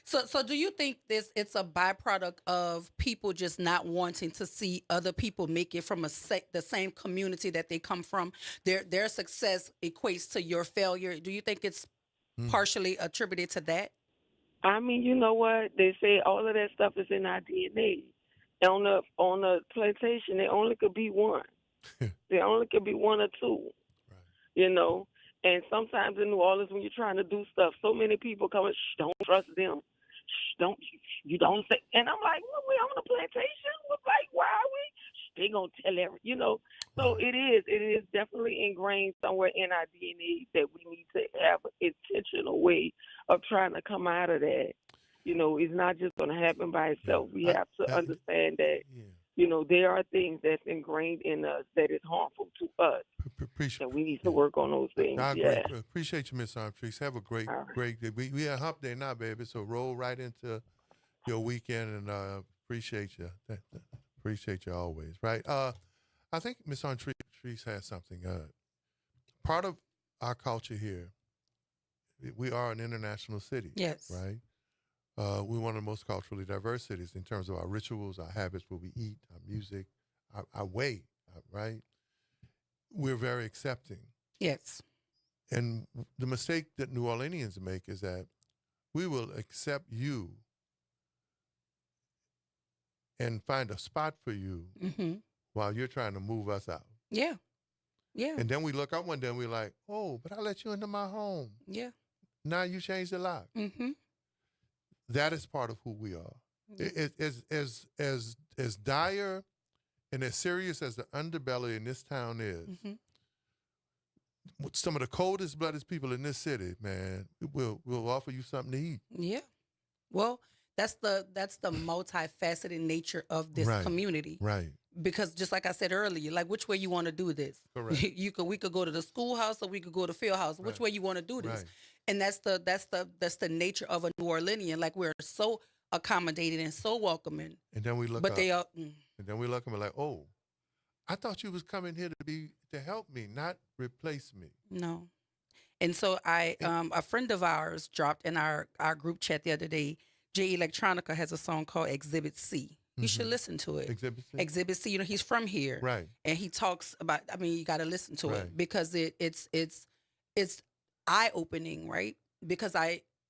So do you think it's a byproduct of people just not wanting to see other people make it from the same community that they come from? Their success equates to your failure. Do you think it's Mm. partially attributed to that? I mean, you know what? They say all of that stuff is in our DNA. On the plantation, there only could be one. There only could be one or two. Right. You know. And sometimes in New Orleans, when you're trying to do stuff, so many people come and don't trust them. Don't you don't say? And I'm like, well, we on a plantation. We're like, why are we? They gonna tell every. So Right. it is definitely ingrained somewhere in our DNA that we need to have an intentional way of trying to come out of that. It's not just gonna happen by Yeah. itself. We have to I understand that yeah. there are things that's ingrained in us that is harmful to us, Appreciate. and we need to Yeah. work on those things. I agree. Yeah. Appreciate you, Miss Armstrong. Have a great, All right. great day. We at hump day now, baby. So roll right into your weekend, and appreciate you. Appreciate you always. Right. I think Miss Armstrong has something. Part of our culture here, we are an international city. Yes. Right. We're one of the most culturally diverse cities in terms of our rituals, our habits, what we eat, our music, our way. Right. We're very accepting. Yes. And the mistake that New Orleanians make is that we will accept you and find a spot for you Mm-hmm. while you're trying to move us out. Yeah. Yeah. And then we look up one day and we're like, oh, but I let you into my home. Yeah. Now you changed the lock. Mm-hmm. That is part of who we are. As dire and as serious as the underbelly in this town is, Mm-hmm. some of the coldest blooded people in this city, man, we'll offer you something to eat. Yeah. Well, that's the multifaceted nature of this Right. community. Right. Because just like I said earlier, like which way you want to do this? Correct. We could go to the schoolhouse or we could go to field house. Which Right. way you want to do this? Right. And that's the nature of a New Orleanian. Like we're so accommodating and so welcoming. And then we look But up. they are And then we look and we're like, oh, I thought you was coming here to help me, not replace me. no. And so a friend of ours dropped in our group chat the other day. J Electronica has a song called Exhibit C. You should Mhm. listen to it. Exhibit C. Exhibit C, he's from here. Right. And he talks about, I mean, you got to listen to Right. it because it's eye opening, right? Because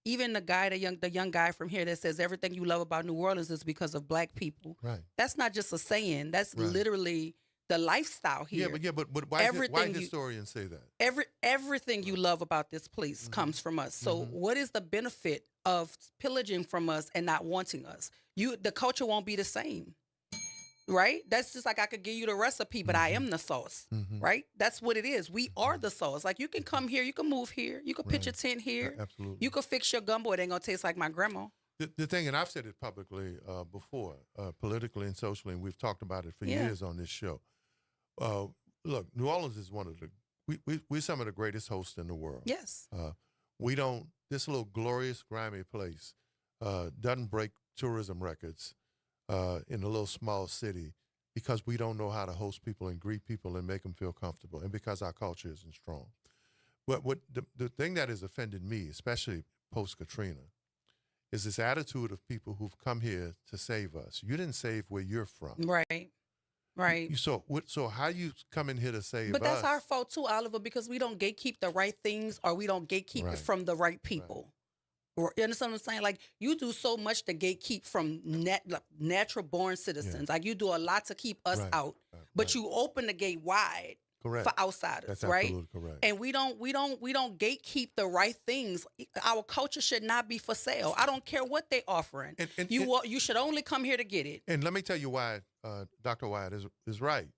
even the young guy from here that says everything you love about New Orleans is because of black people. Right. That's not just a saying. That's Right. literally the lifestyle here. But why Everything historians say that? Everything you love about this place comes from us. So what is the benefit of pillaging from us and not wanting us? The culture won't be the same. Right? That's just like I could give you the recipe, but I am the sauce. Mhm. Right? That's what it is. We are the sauce. Like you can come here, you can move here, you can pitch a Right. tent here, Absolutely. you can fix your gumbo. It ain't gonna taste like my grandma. The thing, and I've said it publicly before, politically and socially, and we've talked about it for Yeah. years on this show. Look, New Orleans is one of we're some of the greatest hosts in the world. Yes. This little glorious, grimy place doesn't break tourism records in a little small city because we don't know how to host people and greet people and make them feel comfortable, and because our culture isn't strong. But the thing that has offended me, especially post Katrina, is this attitude of people who've come here to save us. You didn't save where you're from. Right. Right. So how you come in here to save But us? that's our fault too, Oliver, because we don't gatekeep the right things or we don't gatekeep Right. it from the right people. Or, you understand what I'm saying? Like you do so much to gatekeep from natural born citizens. Like you do a lot to keep us Right. out, Right. but Right. you open the gate wide Correct. for outsiders, That's right? absolutely correct. And we don't gatekeep the right things. Our culture should not be for sale. I don't care what they're offering. And You should only come here to get it. And let me tell you why Dr. Wyatt is right.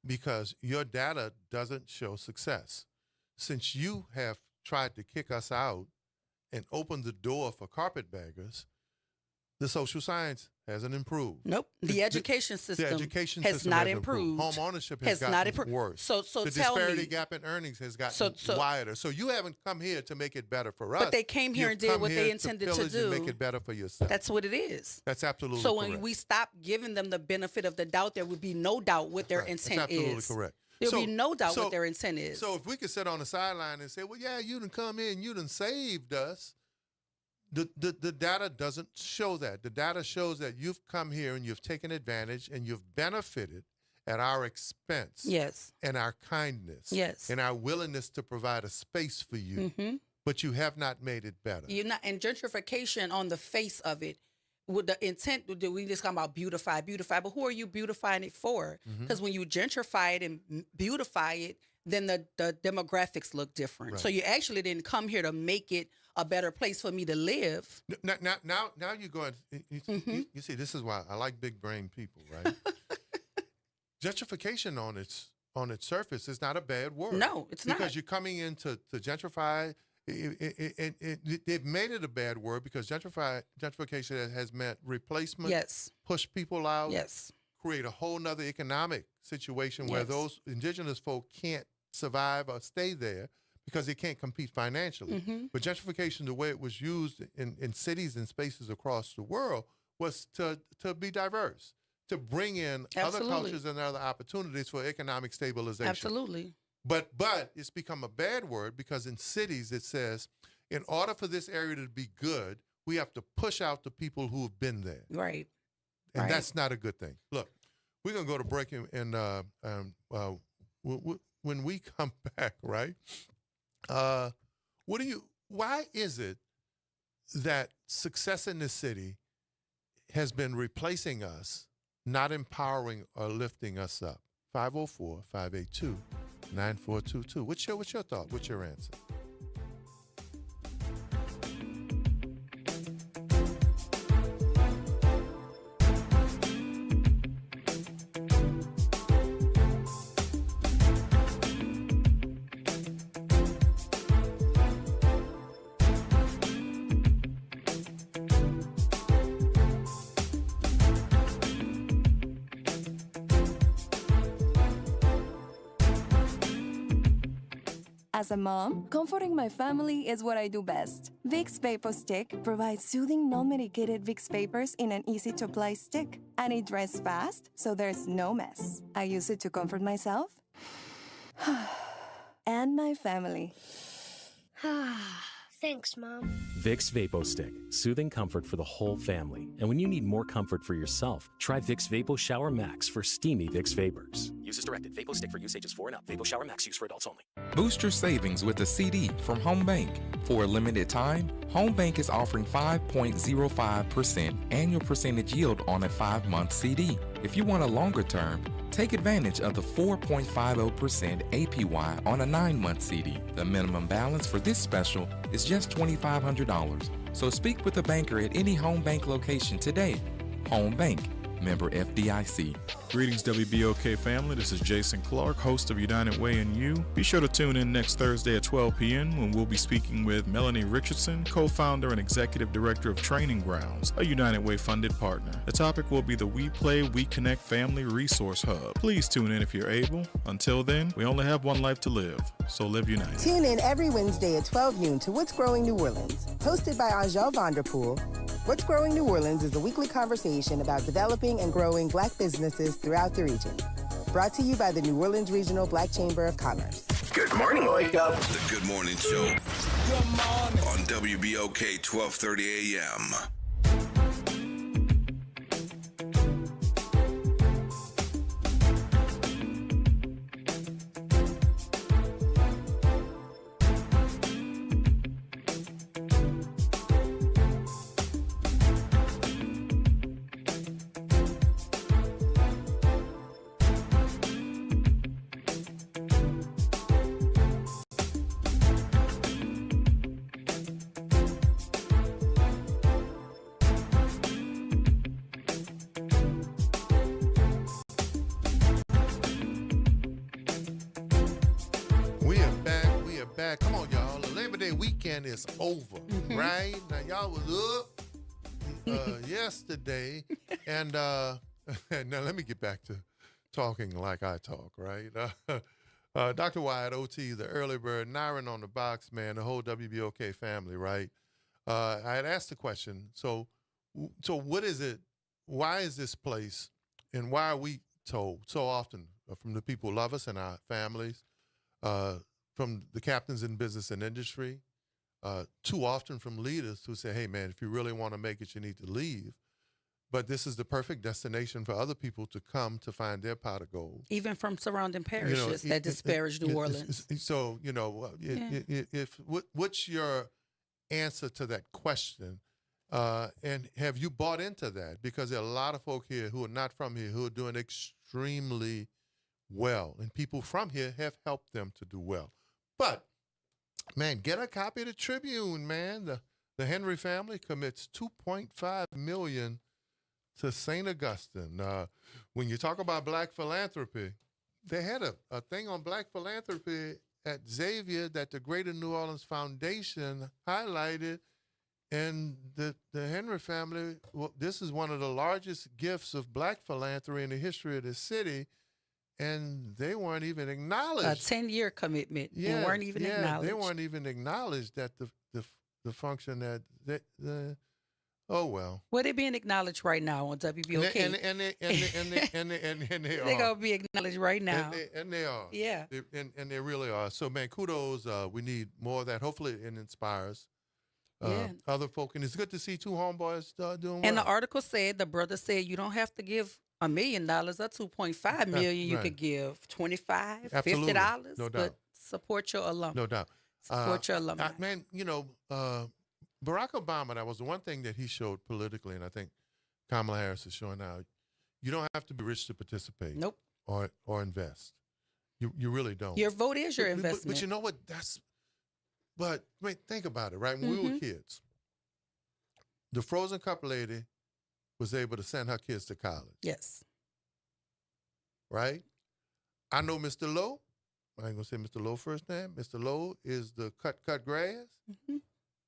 Because your data doesn't show success. Since you have tried to kick us out and open the door for carpetbaggers, the social science hasn't improved. Nope. The education system, education has system not hasn't improved. Home ownership Has has not gotten improved. worse. So the tell disparity me. gap in earnings has gotten So- wider. So you haven't come here to make it better for us. But they came here You've and did come what they here intended to pillage and do. make it better for yourself. That's what it is. That's absolutely So correct. when we stop giving them the benefit of the doubt, there would be no doubt what their Right. That's intent absolutely is. correct. There'll be no doubt what their intent is. So if we could sit on the sideline and say, well, yeah, you done come in, you done saved us, The data doesn't show that. The data shows that you've come here and you've taken advantage and you've benefited at our expense Yes. and our kindness Yes. and our willingness to provide a space for you, but you have not made it better. You're not, and gentrification on the face of it, with the intent, we just talking about beautify, but who are you beautifying it for? Because when you gentrify it and beautify it, then the demographics look different. Right. So you actually didn't come here to make it a better place for me to live. Now you're going. You see, this is why I like big brain people, right? Gentrification on its surface is not a bad word. No, it's not. Because you're coming in to gentrify. They've made it a bad word because gentrification has meant replacement. Yes. Push people out. Yes. Create a whole nother economic situation where Yes. those indigenous folk can't survive or stay there because they can't compete financially. But gentrification, the way it was used in cities and spaces across the world, was to be diverse, to bring in Absolutely. other cultures and other opportunities for economic stabilization. Absolutely. But it's become a bad word because in cities it says, in order for this area to be good, we have to push out the people who have been there. Right. And Right. that's not a good thing. Look, we're going to go to break and when we come back, right? Why is it that success in this city has been replacing us, not empowering or lifting us up? 504-582-9422. What's your thought? What's your answer? As a mom, comforting my family is what I do best. Vicks VapoStick provides soothing, non-medicated Vicks vapors in an easy-to-apply stick, and it dries fast, so there's no mess. I use it to comfort myself and my family. Thanks, Mom. Vicks VapoStick, soothing comfort for the whole family. And when you need more comfort for yourself, try Vicks Vapo Shower Max for steamy Vicks vapors. Use as directed. VapoStick for use ages 4 and up. Vapo Shower Max use for adults only. Boost your savings with a CD from Home Bank. For a limited time, Home Bank is offering 5.05% annual percentage yield on a 5-month CD. If you want a longer term, take advantage of the 4.50% APY on a 9-month CD. The minimum balance for this special is just $2,500. So speak with a banker at any Home Bank location today. Home Bank, member FDIC. Greetings, WBOK family. This is Jason Clark, host of United Way and You. Be sure to tune in next Thursday at 12 p.m. when we'll be speaking with Melanie Richardson, co-founder and executive director of Training Grounds, a United Way funded partner. The topic will be the We Play, We Connect Family Resource Hub. Please tune in if you're able. Until then, we only have one life to live, so live united. Tune in every Wednesday at 12 noon to What's Growing New Orleans. Hosted by Angel Vanderpool, What's Growing New Orleans is a weekly conversation about developing and growing Black businesses throughout the region. Brought to you by the New Orleans Regional Black Chamber of Commerce. Good morning, Wake Up. The Good Morning Show. Good morning. On WBOK 1230 AM. Come on, y'all. The Labor Day weekend is over, right? Now, y'all was up yesterday. And now let me get back to talking like I talk, right? Dr. Wyatt, OT, the early bird, Nyron on the box, man, the whole WBOK family, right? I had asked the question, so what is it? Why is this place, and why are we told so often from the people who love us and our families, from the captains in business and industry, too often from leaders who say, hey, man, if you really want to make it, you need to leave. But this is the perfect destination for other people to come to find their pot of gold. Even from surrounding parishes that disparage New Orleans. So, what's your answer to that question? And have you bought into that? Because there are a lot of folk here who are not from here who are doing extremely well. And people from here have helped them to do well. But, man, get a copy of the Tribune, man. The Henry family commits $2.5 million to St. Augustine. When you talk about black philanthropy, they had a thing on black philanthropy at Xavier that the Greater New Orleans Foundation highlighted. And the Henry family, this is one of the largest gifts of black philanthropy in the history of the city. And they weren't even acknowledged. A 10-year commitment. Yeah, and weren't even acknowledged. They weren't even acknowledged that the function that oh well. Well, they're being acknowledged right now on WBOK. And they They're gonna be acknowledged right now. And they are. Yeah. And they really are. So man, kudos. We need more of that. Hopefully it inspires other folk. And it's good to see two homeboys doing well. And the article said, the brother said, you don't have to give $1 million or $2.5 million. You could give $25, Absolutely. $50, No doubt. but support your alum. No doubt. Support your alumni. Man, Barack Obama, that was the one thing that he showed politically, and I think Kamala Harris is showing now. You don't have to be rich to participate. Nope. Or invest. You really don't. Your vote is your investment. But you know what? Think about it, right? When we were kids, the frozen cup lady was able to send her kids to college. Yes. Right? I know Mr. Lowe. I ain't gonna say Mr. Lowe first name. Mr. Lowe is the cut grass. Mm-hmm.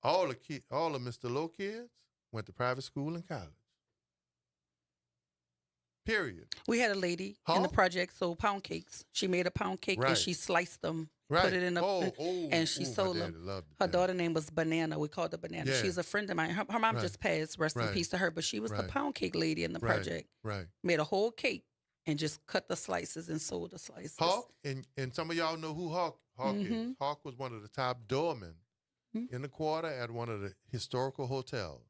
All of Mr. Lowe kids went to private school and college. Period. We had a lady in the project sold pound cakes. She made a pound cake and she sliced them, put it in and she sold them. Her daughter name was Banana. We called her Banana. Yeah. She's a friend of mine. Her mom just passed. Rest in peace to her. But she was the pound cake lady in the project. Right. Made a whole cake and just cut the slices and sold the slices. Hawk, and some of y'all know who Hawk is. Hawk was one of the top doormen in the quarter at one of the historical hotels.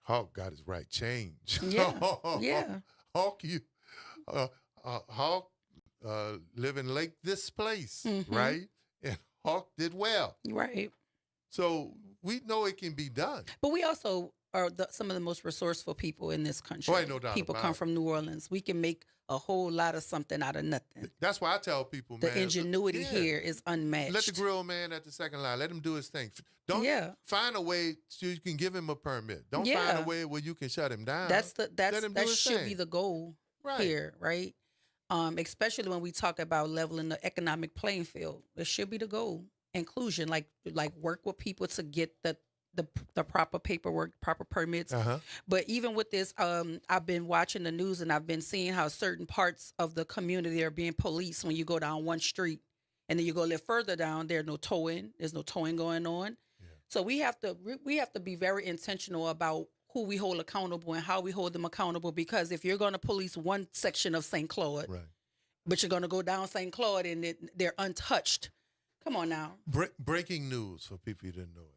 Hawk got his right change. Yeah, yeah. Hawk, Hawk live in Lake this place, right? And Hawk did well. Right. So we know it can be done. But we also are some of the most resourceful people in this country. Oh, ain't no doubt people about come it. from New Orleans. We can make a whole lot of something out of nothing. That's why I tell people, man. The ingenuity here is unmatched. Let the grill man at the second line. Let him do his thing. Don't find a way so you can give him a permit. Don't find a way where you can shut him down. That should be the goal here, right? Especially when we talk about leveling the economic playing field. It should be the goal. Inclusion, like work with people to get the proper paperwork, proper permits. But even with this, I've been watching the news and I've been seeing how certain parts of the community are being policed when you go down one street and then you go a little further down, there's no towing going on. Yeah. So we have to be very intentional about who we hold accountable and how we hold them accountable, because if you're going to police one section of St. Claude, but you're going to go down St. Claude and they're untouched. Come on now. Breaking news for people who didn't know it.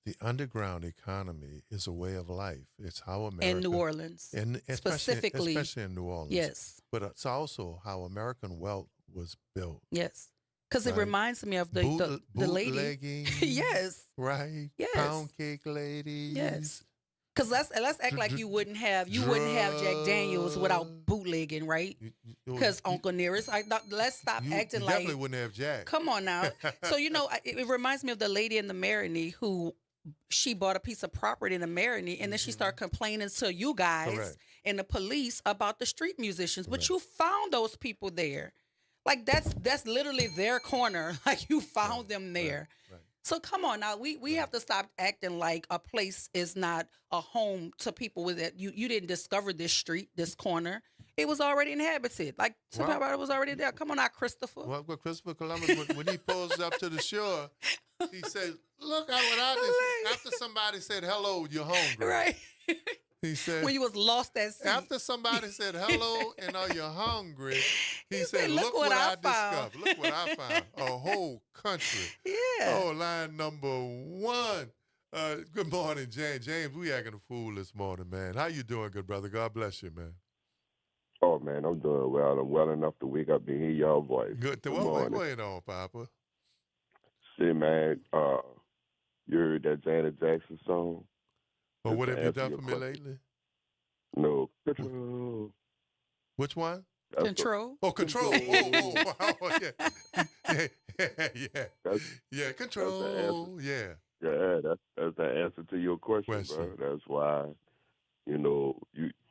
The underground economy is a way of life. It's how America... In New Orleans. Especially in New Orleans. Yes. But it's also how American wealth was built. Yes. Because it reminds me of the lady. Bootlegging. Yes. Right? Yes. Pound cake ladies. Yes. Because let's act like you wouldn't have Jack Daniels without bootlegging, right? Because Uncle Nearest. Let's stop acting like... definitely wouldn't have Jack. Come on now. So, it reminds me of the lady in the Marigny who... She bought a piece of property in the Marigny, and then she started complaining to you guys and the police about the street musicians. But you found those people there. Like, that's literally their corner. Like, you found them there. Right. So come on now. We have to stop acting like a place is not a home to people with it. You didn't discover this street, this corner. It was already inhabited. Like, somebody was already there. Come on now, Christopher. Well, Christopher Columbus, when he pulls up to the shore, he said, look at what I did. After somebody said, hello, you're hungry. Right. He said, when you was lost at sea. after somebody said hello and are you hungry, he said, look what I found." discovered. Look what I found. A whole country. Yeah. Oh, line number 1. Good morning, James. James, we acting a fool this morning, man. How you doing, good brother? God bless you, man. Oh, man, I'm doing well. I'm well enough to wake up and hear y'all voice. Good. Good What morning. going on, Papa? See, man, you heard that Janet Jackson song? Well, what Just have you to done answer for me your question. lately? No. Control. Which one? That's Control. Oh, control. Control. Oh, yeah. Yeah. That's Yeah, control. Yeah. that's the answer to your question, bro. That's why,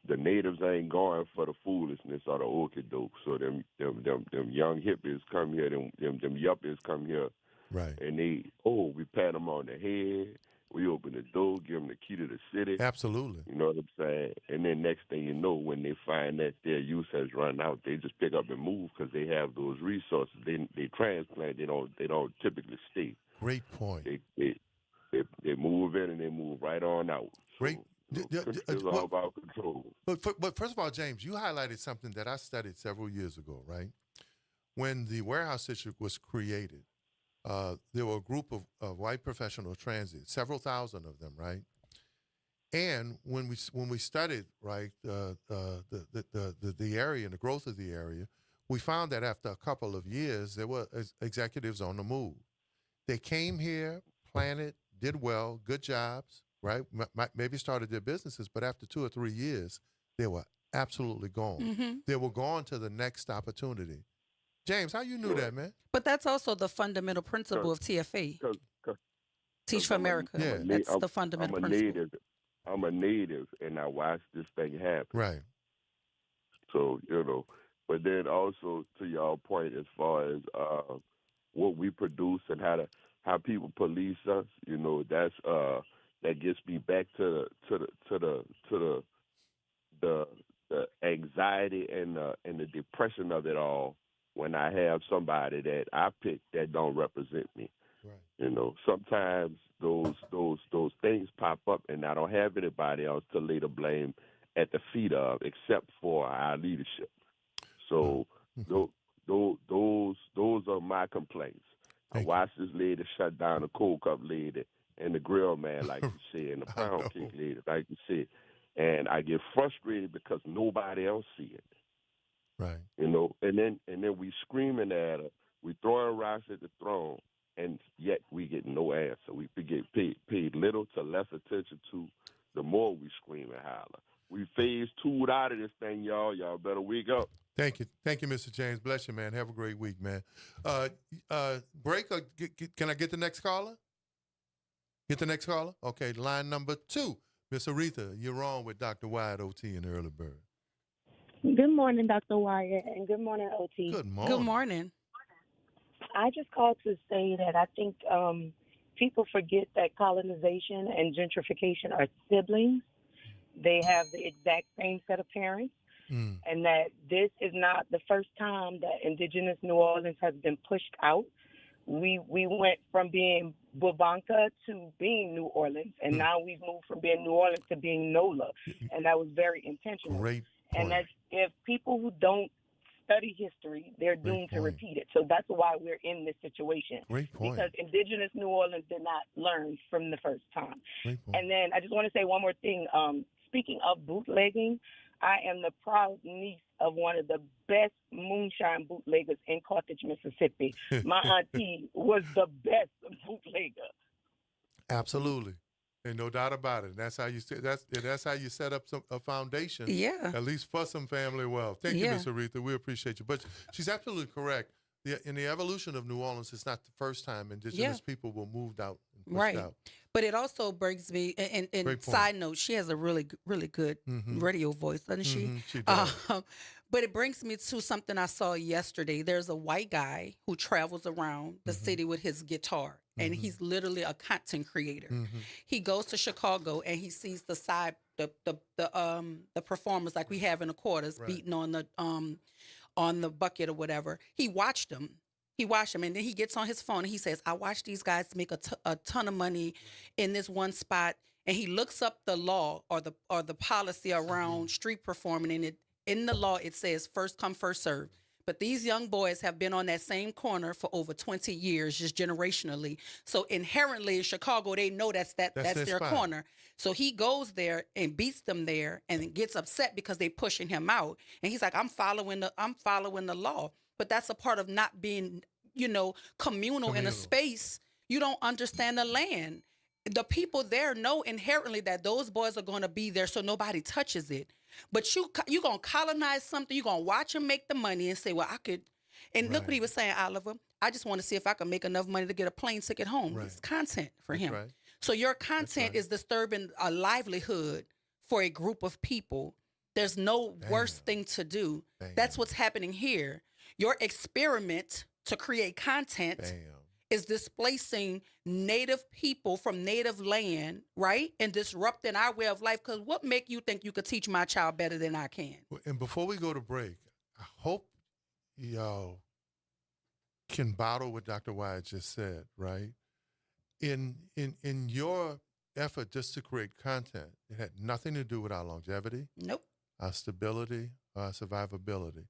the natives ain't going for the foolishness or the okie doke. So them young hippies come here, them yuppies come here, Right. and we pat them on the head, we open the door, give them the key to the city. Absolutely. You know what I'm saying? And then next thing you know, when they find that their use has run out, they just pick up and move because they have those resources. They transplant. They don't typically stay. Great point. They move in and they move right on out. Great. It's all about control. But first of all, James, you highlighted something that I studied several years ago, right? When the warehouse district was created, there were a group of white professional transit, several thousand of them, right? And when we studied, right, the area and the growth of the area, we found that after a couple of years, there were executives on the move. They came here, planted, did well, good jobs, right? Maybe started their businesses, but after 2 or 3 years, they were absolutely gone. Mm-hmm. They were gone to the next opportunity. James, how you knew that, man? But that's also the fundamental principle of TFA. Teach for America. Yeah. That's the fundamental principle. I'm a native, and I watched this thing happen. Right. So, but then also to y'all point as far as what we produce and how people police us, that's that gets me back to the anxiety and the depression of it all when I have somebody that I pick that don't represent me. Right. Sometimes those things pop up, and I don't have anybody else to lay the blame at the feet of except for our leadership. So those are my complaints. I watched this lady shut down the cold cup lady and the grill man, like you said, and the pound cake lady, like you said. And I get frustrated because nobody else see it. Right. And then we screaming at her, we throwing rocks at the throne, and yet we get no answer. We get paid little to less attention to the more we scream and holler. We phase 2'd out of this thing, y'all. Y'all better wake up. Thank you, Mr. James. Bless you, man. Have a great week, man. Break. Can I get the next caller? Get the next caller? Okay, line number 2. Miss Aretha, you're on with Dr. Wyatt OT and Early Bird. Good morning, Dr. Wyatt, and good morning, OT. Good morning. Good morning. I just called to say that I think people forget that colonization and gentrification are siblings. They have the exact same set of parents, and that this is not the first time that indigenous New Orleans has been pushed out. We went from being Boubanka to being New Orleans, and now we've moved from being New Orleans to being NOLA, and that was very intentional. Great point. And that's, if people who don't study history, they're doomed to repeat it. So that's why we're in this situation. Great point. Because indigenous New Orleans did not learn from the first time. Great point. And then I just want to say one more thing. Speaking of bootlegging, I am the proud niece of one of the best moonshine bootleggers in Carthage, Mississippi. My auntie was the best bootlegger. Absolutely. And no doubt about it. That's how you set up a foundation. Yeah. At least for some family wealth. Thank you, Miss Aretha. We appreciate you. But she's absolutely correct. In the evolution of New Orleans, it's not the first time indigenous people were moved out and pushed out. But it also brings me, and side note, she has a really, really good radio voice, doesn't she? She does. But it brings me to something I saw yesterday. There's a white guy who travels around the city with his guitar, and he's literally a content creator. He goes to Chicago and he sees the side, the performers like we have in the quarters beating on the bucket or whatever. He watched them, and then he gets on his phone and he says, I watched these guys make a ton of money in this one spot and he looks up the law or the policy around street performing, and in the law it says first come, first serve. But these young boys have been on that same corner for over 20 years, just generationally. So inherently in Chicago, they know that's their spot. corner. So he goes there and beats them there and gets upset because they pushing him out. And he's like, I'm following the law. But that's a part of not being, communal in a space. You don't understand the land. The people there know inherently that those boys are going to be there, so nobody touches it. But you're going to colonize something. You're going to watch them make the money and say, well, I could. And look what he was saying, Oliver. I just want to see if I can make enough money to get a plane ticket home. Right. It's content for That's him. right. So your content is disturbing a livelihood for a group of people. There's no worse thing to do. That's what's happening here. Your experiment to create content is displacing native people from native land, right? And disrupting our way of life. Because what make you think you could teach my child better than I can? And before we go to break, I hope y'all can bottle what Dr. Wyatt just said, right? In your effort just to create content, it had nothing to do with our longevity, nope, our stability, our survivability.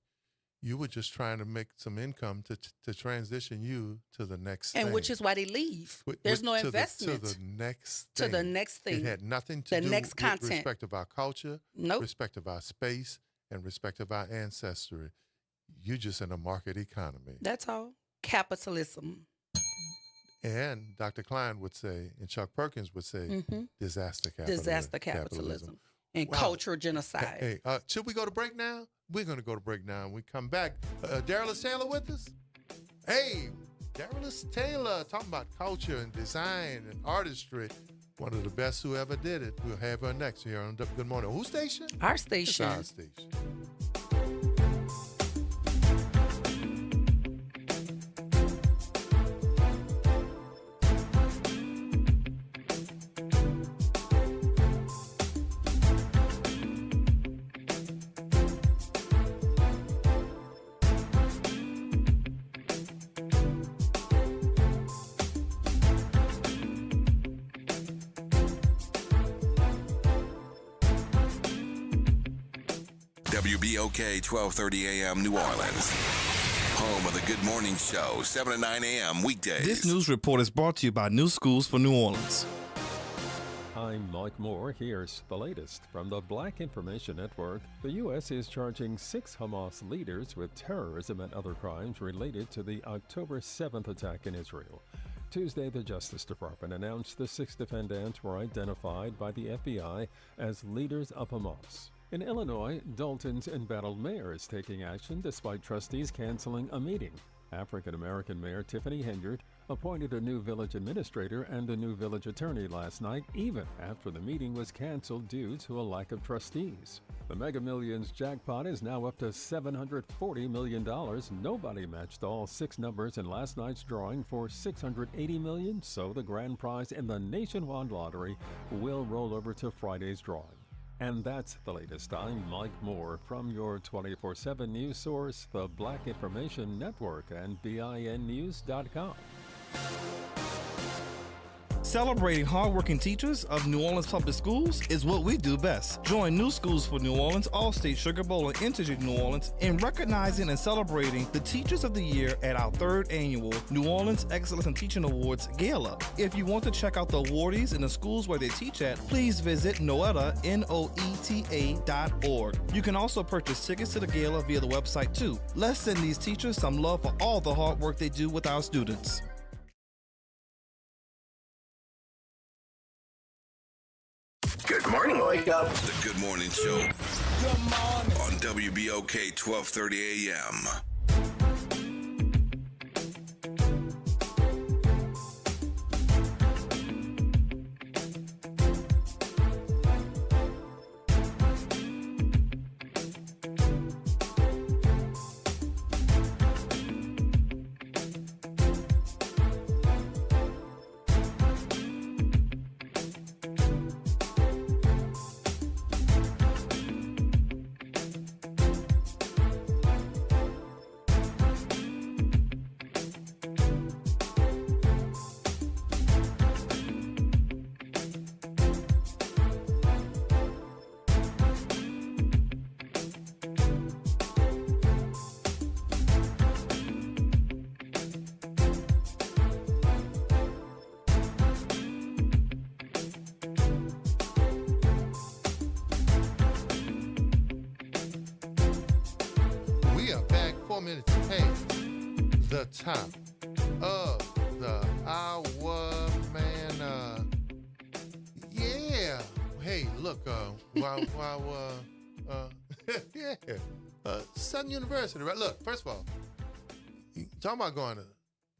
You were just trying to make some income to transition you to the next thing. And which is why they leave. There's no investment. To the next thing. To the next thing. It had nothing to do next content. With respect of our culture, nope, respect of our space, and respect of our ancestry. You're just in a market economy. That's all. Capitalism. And Dr. Klein would say, and Chuck Perkins would say, disaster capitalism. Disaster capitalism. And cultural genocide. Hey, should we go to break now? We're going to go to break now and we come back. Darylus Taylor with us? Hey, Darylus Taylor talking about culture and design and artistry. One of the best who ever did it. We'll have her next here on Good Morning. Whose station? Our station. It's our station. WBOK 1230 AM New Orleans. Home of the Good Morning Show, 7 to 9 a.m. weekdays. This news report is brought to you by New Schools for New Orleans. I'm Mike Moore. Here's the latest from the Black Information Network. The U.S. is charging 6 Hamas leaders with terrorism and other crimes related to the October 7th attack in Israel. Tuesday, the Justice Department announced the 6 defendants were identified by the FBI as leaders of Hamas. In Illinois, Dalton's embattled mayor is taking action despite trustees canceling a meeting. African-American Mayor Tiffany Henyard appointed a new village administrator and a new village attorney last night, even after the meeting was canceled due to a lack of trustees. The Mega Millions jackpot is now up to $740 million. Nobody matched all 6 numbers in last night's drawing for $680 million, so the grand prize in the nationwide lottery will roll over to Friday's drawing. And that's the latest. I'm Mike Moore from your 24/7 news source, the Black Information Network, and BINnews.com. Celebrating hardworking teachers of New Orleans Public Schools is what we do best. Join New Schools for New Orleans, Allstate, Sugar Bowl, and Interstate New Orleans in recognizing and celebrating the Teachers of the Year at our 3rd annual New Orleans Excellence in Teaching Awards Gala. If you want to check out the awardees in the schools where they teach at, please visit Noeta, Noeta.org. You can also purchase tickets to the gala via the website too. Let's send these teachers some love for all the hard work they do with our students. Good morning. Wake up. The Good Morning Show. Good morning. On WBOK 1230 AM. want me to take the top of the hour, man. Yeah. Hey, look, yeah. Southern University, right? Look, first of all, talking about going to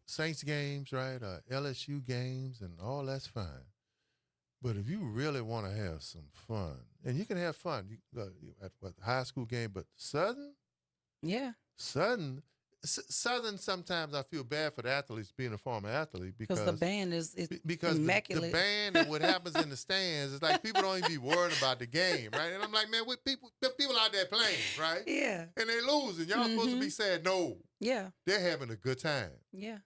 Saints games, right? LSU games and all that's fine. But if you really want to have some fun, and you can have fun at the high school game, but Southern? Yeah. Southern, sometimes I feel bad for the athletes being a former athlete because the band is because immaculate. the band and what happens in the stands is like people don't even be worried about the game, right? And I'm like, man, what people out there playing, right? Yeah. And they losing. Y'all supposed to be sad. No. Yeah. They're having a good time. Yeah.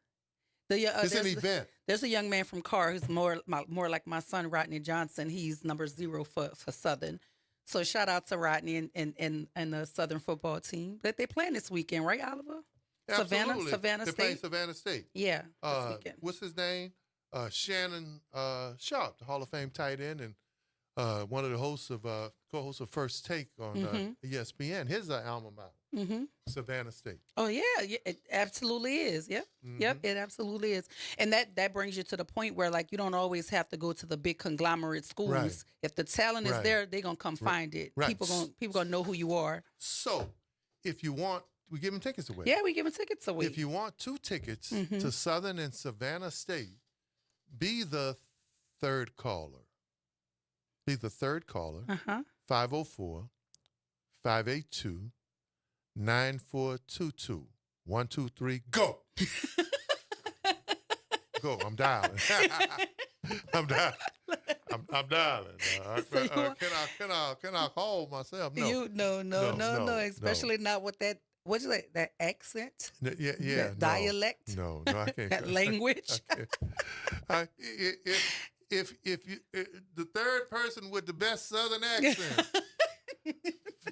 It's an event. There's a young man from Carr who's more like my son, Rodney Johnson. He's number 0 for Southern. So shout out to Rodney and the Southern football team. But they're playing this weekend, right, Oliver? Absolutely. Savannah They're State. playing Savannah State. Yeah, this weekend. What's his name? Shannon Sharp, the Hall of Fame tight end, and one of the hosts of co-hosts of First Take on ESPN. His alma mater, Savannah State. Oh yeah, it absolutely is. Yep, yep, it absolutely is. And that brings you to the point where like you don't always have to go to the big conglomerate schools. Right. If the talent is there, they're gonna come find it. Right. People gonna know who you are. So, if you want, we give them tickets away. Yeah, we giving tickets away. If you want 2 tickets to Southern and Savannah State, be the third caller. Be the third caller. 504-582-9422. 1, 2, 3, go. Go. I'm dialing. I'm dialing. I'm dialing. Can I call myself? No. No. Especially not with that. What's that accent? Yeah. That dialect. No, I can't. That language. If you the third person with the best Southern accent,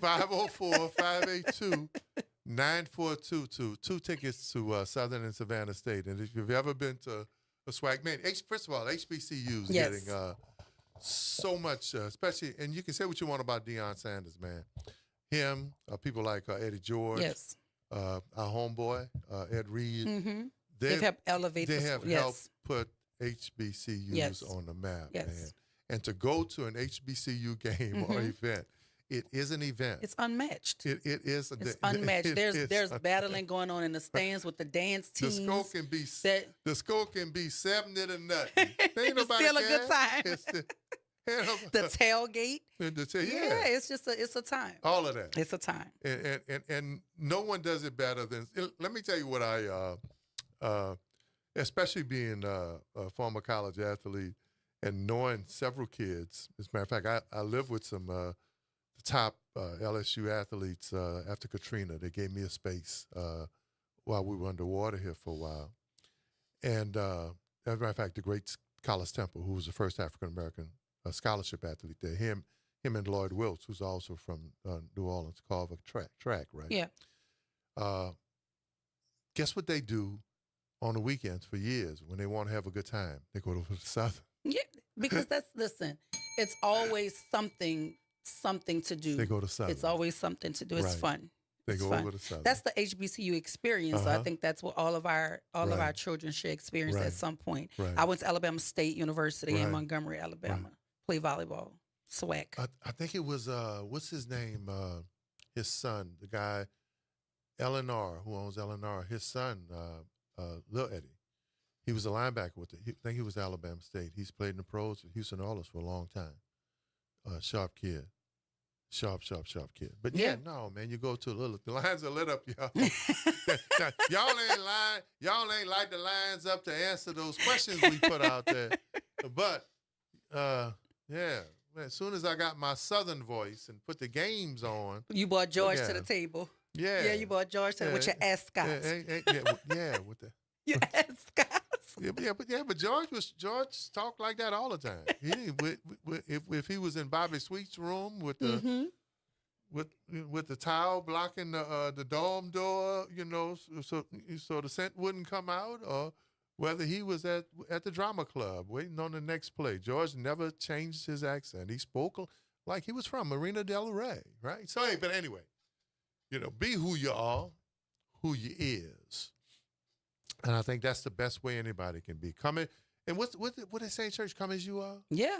504-582-9422. 2 tickets to Southern and Savannah State. And if you've ever been to a swag, man, first of all, HBCU's getting so much, especially, and you can say what you want about Deion Sanders, man. Him, people like Eddie George, our homeboy, Ed Reed. They've helped elevate. They have helped put HBCUs on the map, man. And to go to an HBCU game or event, it is an event. It's unmatched. It is. It's unmatched. There's battling going on in the stands with the dance teams. The score can be 70 to nothing. It's still a good time. The tailgate. It's just it's a time. All of that. It's a time. And no one does it better than. Let me tell you what especially being a former college athlete and knowing several kids. As a matter of fact, I live with some the top LSU athletes after Katrina. They gave me a space while we were underwater here for a while. And as a matter of fact, the great Collis Temple, who was the first African-American scholarship athlete there, him and Lloyd Wiltz, who's also from New Orleans, Carver track, right? Yeah. Guess what they do on the weekends for years when they want to have a good time? They go to the South. Yeah, because it's always something to do. They go to Southern. It's always something to do. It's fun. They go over to Southern. That's the HBCU experience. So I think that's what all of our children should experience at some point. Right. I went to Alabama State University in Montgomery, Alabama. Play volleyball. SWAC. I think it was what's his name? His son, the guy, LNR, who owns LNR. His son, Lil Eddie. He was a linebacker I think he was Alabama State. He's played in the pros at Houston Oilers for a long time. Sharp kid. Sharp kid. But no, man, you go to the lines are lit up, y'all. Y'all ain't light the lines up to answer those questions we put out there. But as soon as I got my Southern voice and put the games on. You brought George to the table. Yeah. Yeah, you brought George with your ascots. With the your ascots. But George talked like that all the time. If he was in Bobby Sweet's room with the with the towel blocking the dorm door, so the scent wouldn't come out, or whether he was at the drama club waiting on the next play, George never changed his accent. He spoke like he was from Marina Del Rey, right? So, but anyway, be who you are, who you is. And I think that's the best way anybody can be. Come in, and what they say in church, come as you are? Yeah.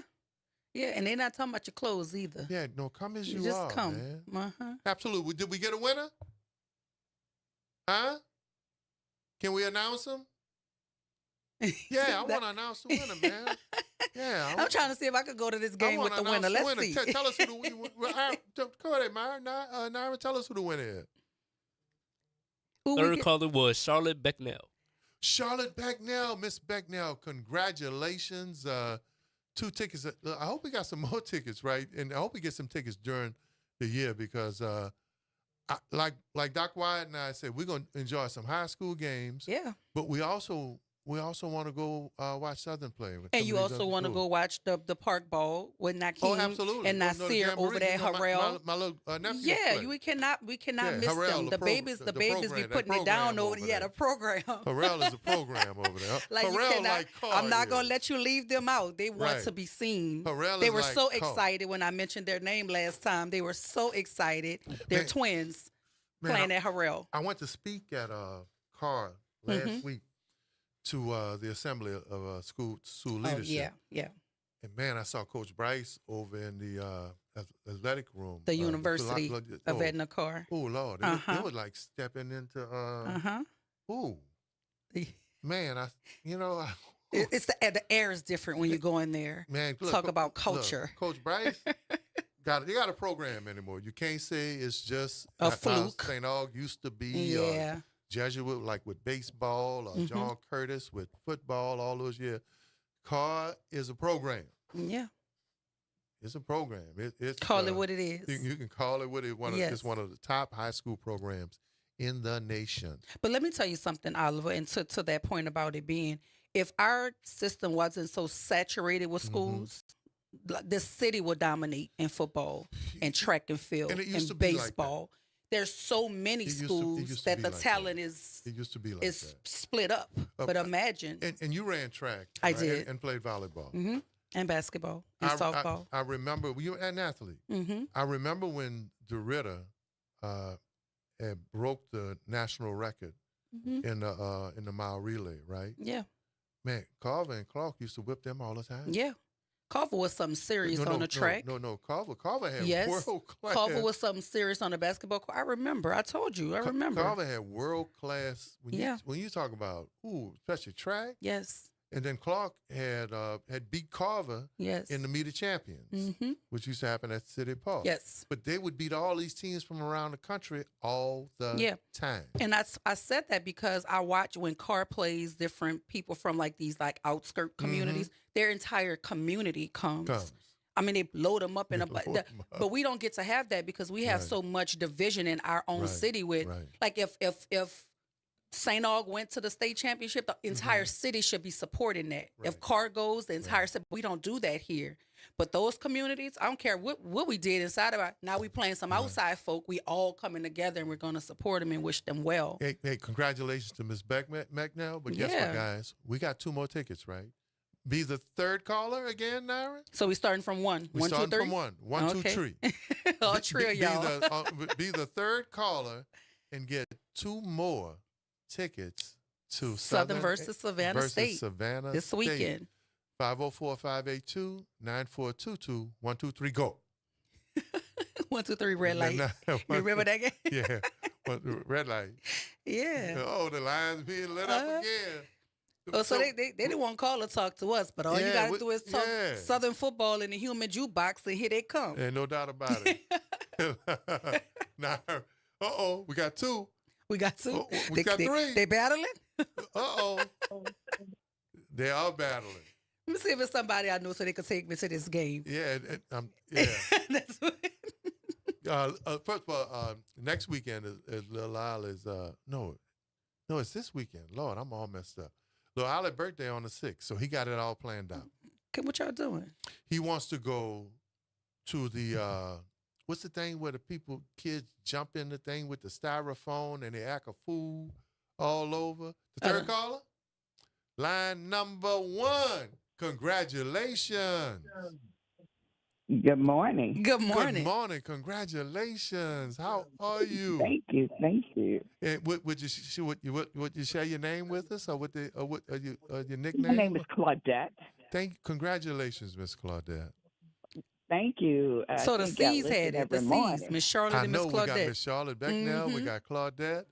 Yeah, and they're not talking about your clothes either. Yeah, no, come as You you just are, come. man. Uh-huh. Absolutely. Did we get a winner? Huh? Can we announce him? Yeah, I want to announce the winner, man. Yeah. I'm trying to see if I could go to this game with the winner. Let's see. Tell us who the winner is. Go ahead, Myra. Naira, tell us who the winner is. Third caller was Charlotte Becknell. Charlotte Becknell. Miss Becknell, congratulations. 2 tickets. I hope we got some more tickets, right? And I hope we get some tickets during the year because like Doc Wyatt and I said, we're going to enjoy some high school games. Yeah. But we also want to go watch Southern play. And you also want to go watch the park ball with Nakeem absolutely. and Nasir over there, Harrell. My little nephew. Yeah, we cannot miss Harrell, them. The babies be putting it down over there. Yeah, the program. Harrell is a program over there. Like Harrell you cannot, like Carr I'm not is. going to let you leave them out. They want Right. to be seen. Harrell They is were like so Carr. excited when I mentioned their name last time. They were so excited. They're Man. twins Man, playing at Harrell. I went to speak at Carr last week to the assembly of school leadership. Yeah. And man, I saw Coach Bryce over in the athletic room. The University of Edna Carr. Oh Lord, they were like stepping into. Ooh, man, It's the air is different when you go in there. Man, talk about culture. Look, Coach Bryce they got a program anymore. You can't say it's just A how fluke. St. Aug used to be. Yeah. Jesuit, like with baseball, or John Curtis with football, all those years. Carr is a program. Yeah. It's a program. It's Call it what it is. You can call it what it is. Yes. It's one of the top high school programs in the nation. But let me tell you something, Oliver, and to that point about it being, if our system wasn't so saturated with schools, the city would dominate in football and track and field And it used to and be like that. baseball. There's so many It used to schools that be the like talent that. is It used to be like is that. split up. But imagine. And you ran track. I right? did. And played volleyball. And basketball and softball. I remember you were an athlete. I remember when DeRitta had broke the national record in the mile relay, right? Yeah. Man, Carver and Clark used to whip them all the time. Yeah. Carver was something serious on the track. No. Carver had Yes. world class. Carver was something serious on the basketball court. I remember. I told you. I remember. Carver had world class. Yeah. When you talk about especially track. Yes. And then Clark had beat Carver Yes. in the Meet of Champions, which used to happen at City Park. Yes. But they would beat all these teams from around the country all the time. And I said that because I watch when Carr plays different people from like these like outskirt communities, their entire community comes. I mean, they load them up in but we don't get to have that because we have so much division in our own city with like if St. Aug went to the state championship, the entire city should be supporting that. If Carr goes, the entire city, we don't do that here. But those communities, I don't care what we did inside of it. Now we playing some outside folk. We all coming together and we're going to support them and wish them well. Hey, congratulations to Ms. McNeil. But guess what, guys? We got 2 more tickets, right? Be the third caller again, Naira? So we starting from 1. We 1, 2, 3? starting from 1. 1, 2, 3. All trio, y'all. Be the third caller and get 2 more tickets to Southern versus Savannah State this State. weekend. 504-582-9422. 1, 2, 3, go. 1, 2, 3, red light. You remember that game? Yeah. Red light. Yeah. Oh, the line's being lit up again. Oh, so they didn't want to call or talk to us, but all you got to do is talk yeah. Southern football in the human jukebox, and here they come. Ain't no doubt about it. Now, we got 2. We got 2. We got 3. They battling? They are battling. Let me see if it's somebody I know so they can take me to this game. Yeah, That's what. First of all, next weekend is Lil Ali's. No, it's this weekend. Lord, I'm all messed up. Lil Ali's birthday on the 6th, so he got it all planned out. Okay, what y'all doing? He wants to go to the what's the thing where the kids jump in the thing with the styrofoam and they act a fool all over? The third caller? Line number 1. Congratulations. Good morning. Good morning. Good morning. Congratulations. How are you? Thank you. Thank you. And would you share your name with us, or what your nickname? My name is Claudette. Congratulations, Miss Claudette. Thank you. So the C's had it. The C's, Miss Charlotte I and Miss know Claudette. we got Miss Charlotte Becknell. We got Claudette.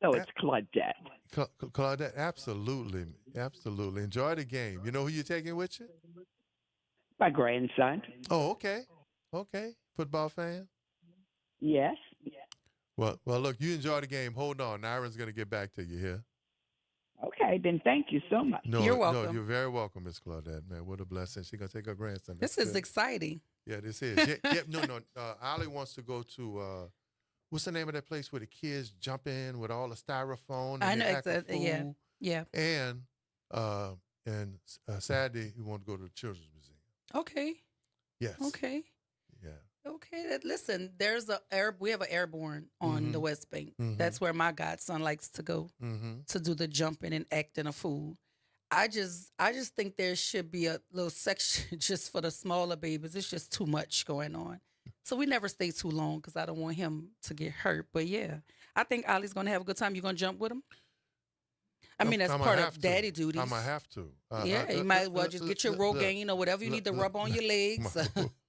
No, it's Claudette. Claudette, absolutely. Enjoy the game. You know who you're taking with you? My grandson. Oh, okay. Football fan? Yes. Well, look, you enjoy the game. Hold on. Naira's going to get back to you here. Okay, then thank you so much. No, You're welcome. No, you're very welcome, Miss Claudette, man. What a blessing. She's going to take her grandson. This That's is good. exciting. Yeah, this is. Yeah, no. Ollie wants to go to, what's the name of that place where the kids jump in with all the styrofoam? And I know they act a exactly. Yeah. fool? Yeah. And Saturday, he wanted to go to the Children's Museum. Okay. Yes. Okay. Yeah. Okay. Listen, we have an airborne on the West Bank. Mhm. That's where my godson likes to go to do the jumping and acting a fool. I just think there should be a little section just for the smaller babies. It's just too much going on. So we never stay too long because I don't want him to get hurt. But yeah, I think Ollie's going to have a good time. You going to jump with him? I mean, that's part of daddy duties. I might have to. You might as well just get your Rogaine or whatever you need to rub on your legs.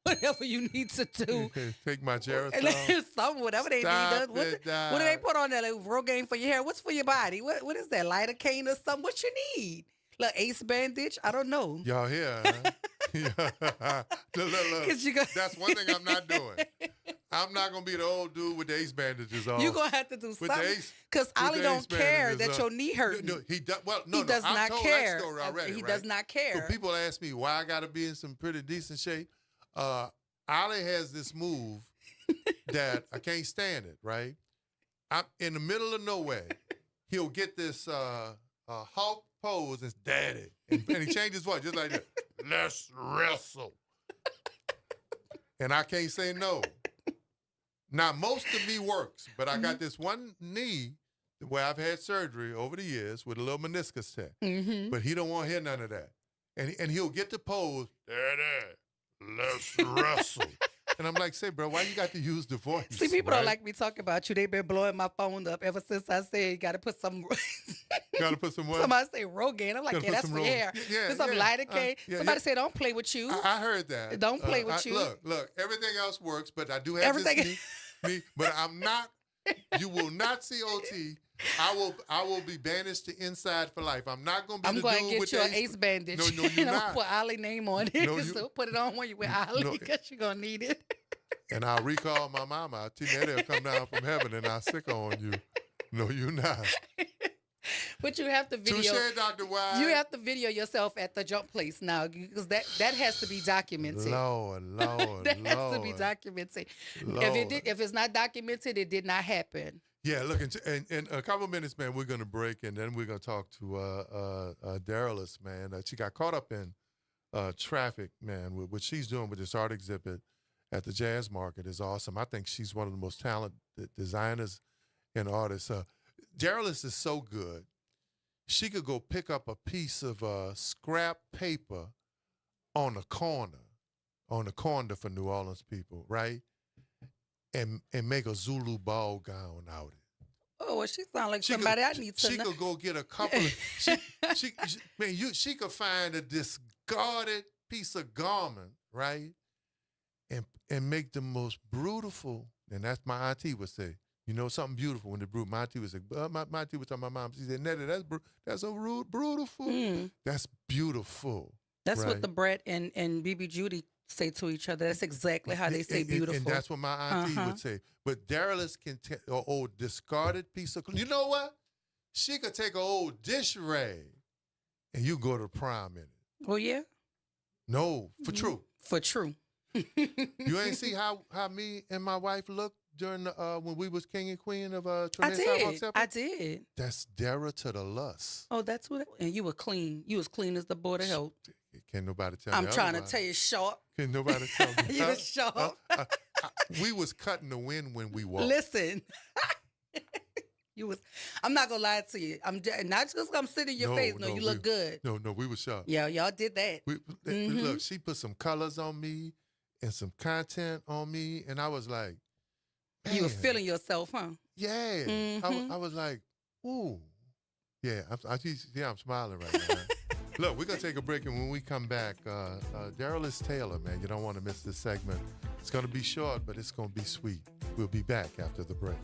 Whatever you need to do. Take my Geritol. Whatever they Stop need. it, What do they put on there? Like Rogaine for your hair? What's for your body? What is that? Lidocaine or something? What you need? Like ace bandage? I don't know. Y'all here, huh? Look. That's one thing I'm not doing. I'm not going to be the old dude with the ace bandages on. You're going to have to do With something. Because with Ollie the don't ace care bandages that on. your knee hurt. No, he does I've not told care. that story already, he right? does not care. So people ask me why I got to be in some pretty decent shape. Ollie has this move that I can't stand it, right? I'm in the middle of nowhere. He'll get this Hulk pose and daddy. And he changed his voice just like that. Let's wrestle. And I can't say no. Now, most of me works, but I got this one knee where I've had surgery over the years with a little meniscus tear. But he don't want to hear none of that. And he'll get the pose, daddy, let's wrestle. And I'm like, say, bro, why you got to use the voice? See, people don't like me talking about you. They've been blowing my phone up ever since I said you got to put some. Got to put some what? Somebody say Rogaine. I'm like, Gotta yeah, put that's some for your hair. There's some lidocaine. Somebody said, don't play with you. I heard that. Don't play with you. Look, everything else works, but I do have Everything. this knee, but I'm not, you will not see OT. I will be banished to inside for life. I'm not going to be I'm the going dude to with get you the an ace bandage. No, you're and I'm not. going to put Ollie name on it. No, So put it on when you with Ollie No. because you're going to need it. And I'll recall my mama. I'll tell you that will come down from heaven and I'll sick on you. No, you're not. But you have to video. Touche, Dr. Wise. You have to video yourself at the jump place now because that has to be documented. Lord. That has to be documented. If it's not documented, it did not happen. Yeah, look, in a couple minutes, man, we're going to break, and then we're going to talk to Darylis, man. She got caught up in traffic, man. What she's doing with this art exhibit at the Jazz Market is awesome. I think she's one of the most talented designers and artists. Darylis is so good. She could go pick up a piece of scrap paper on the corner for New Orleans people, right? And make a Zulu ball gown out of it. Oh, well, she sounds like somebody I need to She know. could go get a couple of, she could find a discarded piece of garment, right? And make the most beautiful, and that's my auntie would say, you know, something beautiful when my auntie would say, my auntie would tell my mom, she said, Nettie, that's so beautiful. That's beautiful. That's right? what the Brett and BB Judy say to each other. That's exactly how they say beautiful. And that's what my auntie would say. But Darylis can take an old discarded piece of, you know what? She could take an old dish rag and you go to prom in it. Oh, yeah? No, for true. For true. You ain't see how me and my wife looked during when we was king and queen of I did. That's Dara to the lust. Oh, that's what. And you were clean. You was clean as the Board of Health. Can't nobody tell me I'm trying to otherwise. tell you, sharp. Can't nobody tell me. You was sharp. We was cutting the wind when we walked. Listen. You was. I'm not gonna lie to you. I'm not just 'cause I'm sitting in your face. No, you look good. No, we was sharp. Yeah, y'all did that. Look, she put some colors on me, and some content on me, and I was like, You were man, feeling yourself, huh? yeah. I was like, ooh, yeah. I'm smiling right now. Look, we're gonna take a break, and when we come back, Darylis Taylor, man, you don't want to miss this segment. It's gonna be short, but it's gonna be sweet. We'll be back after the break.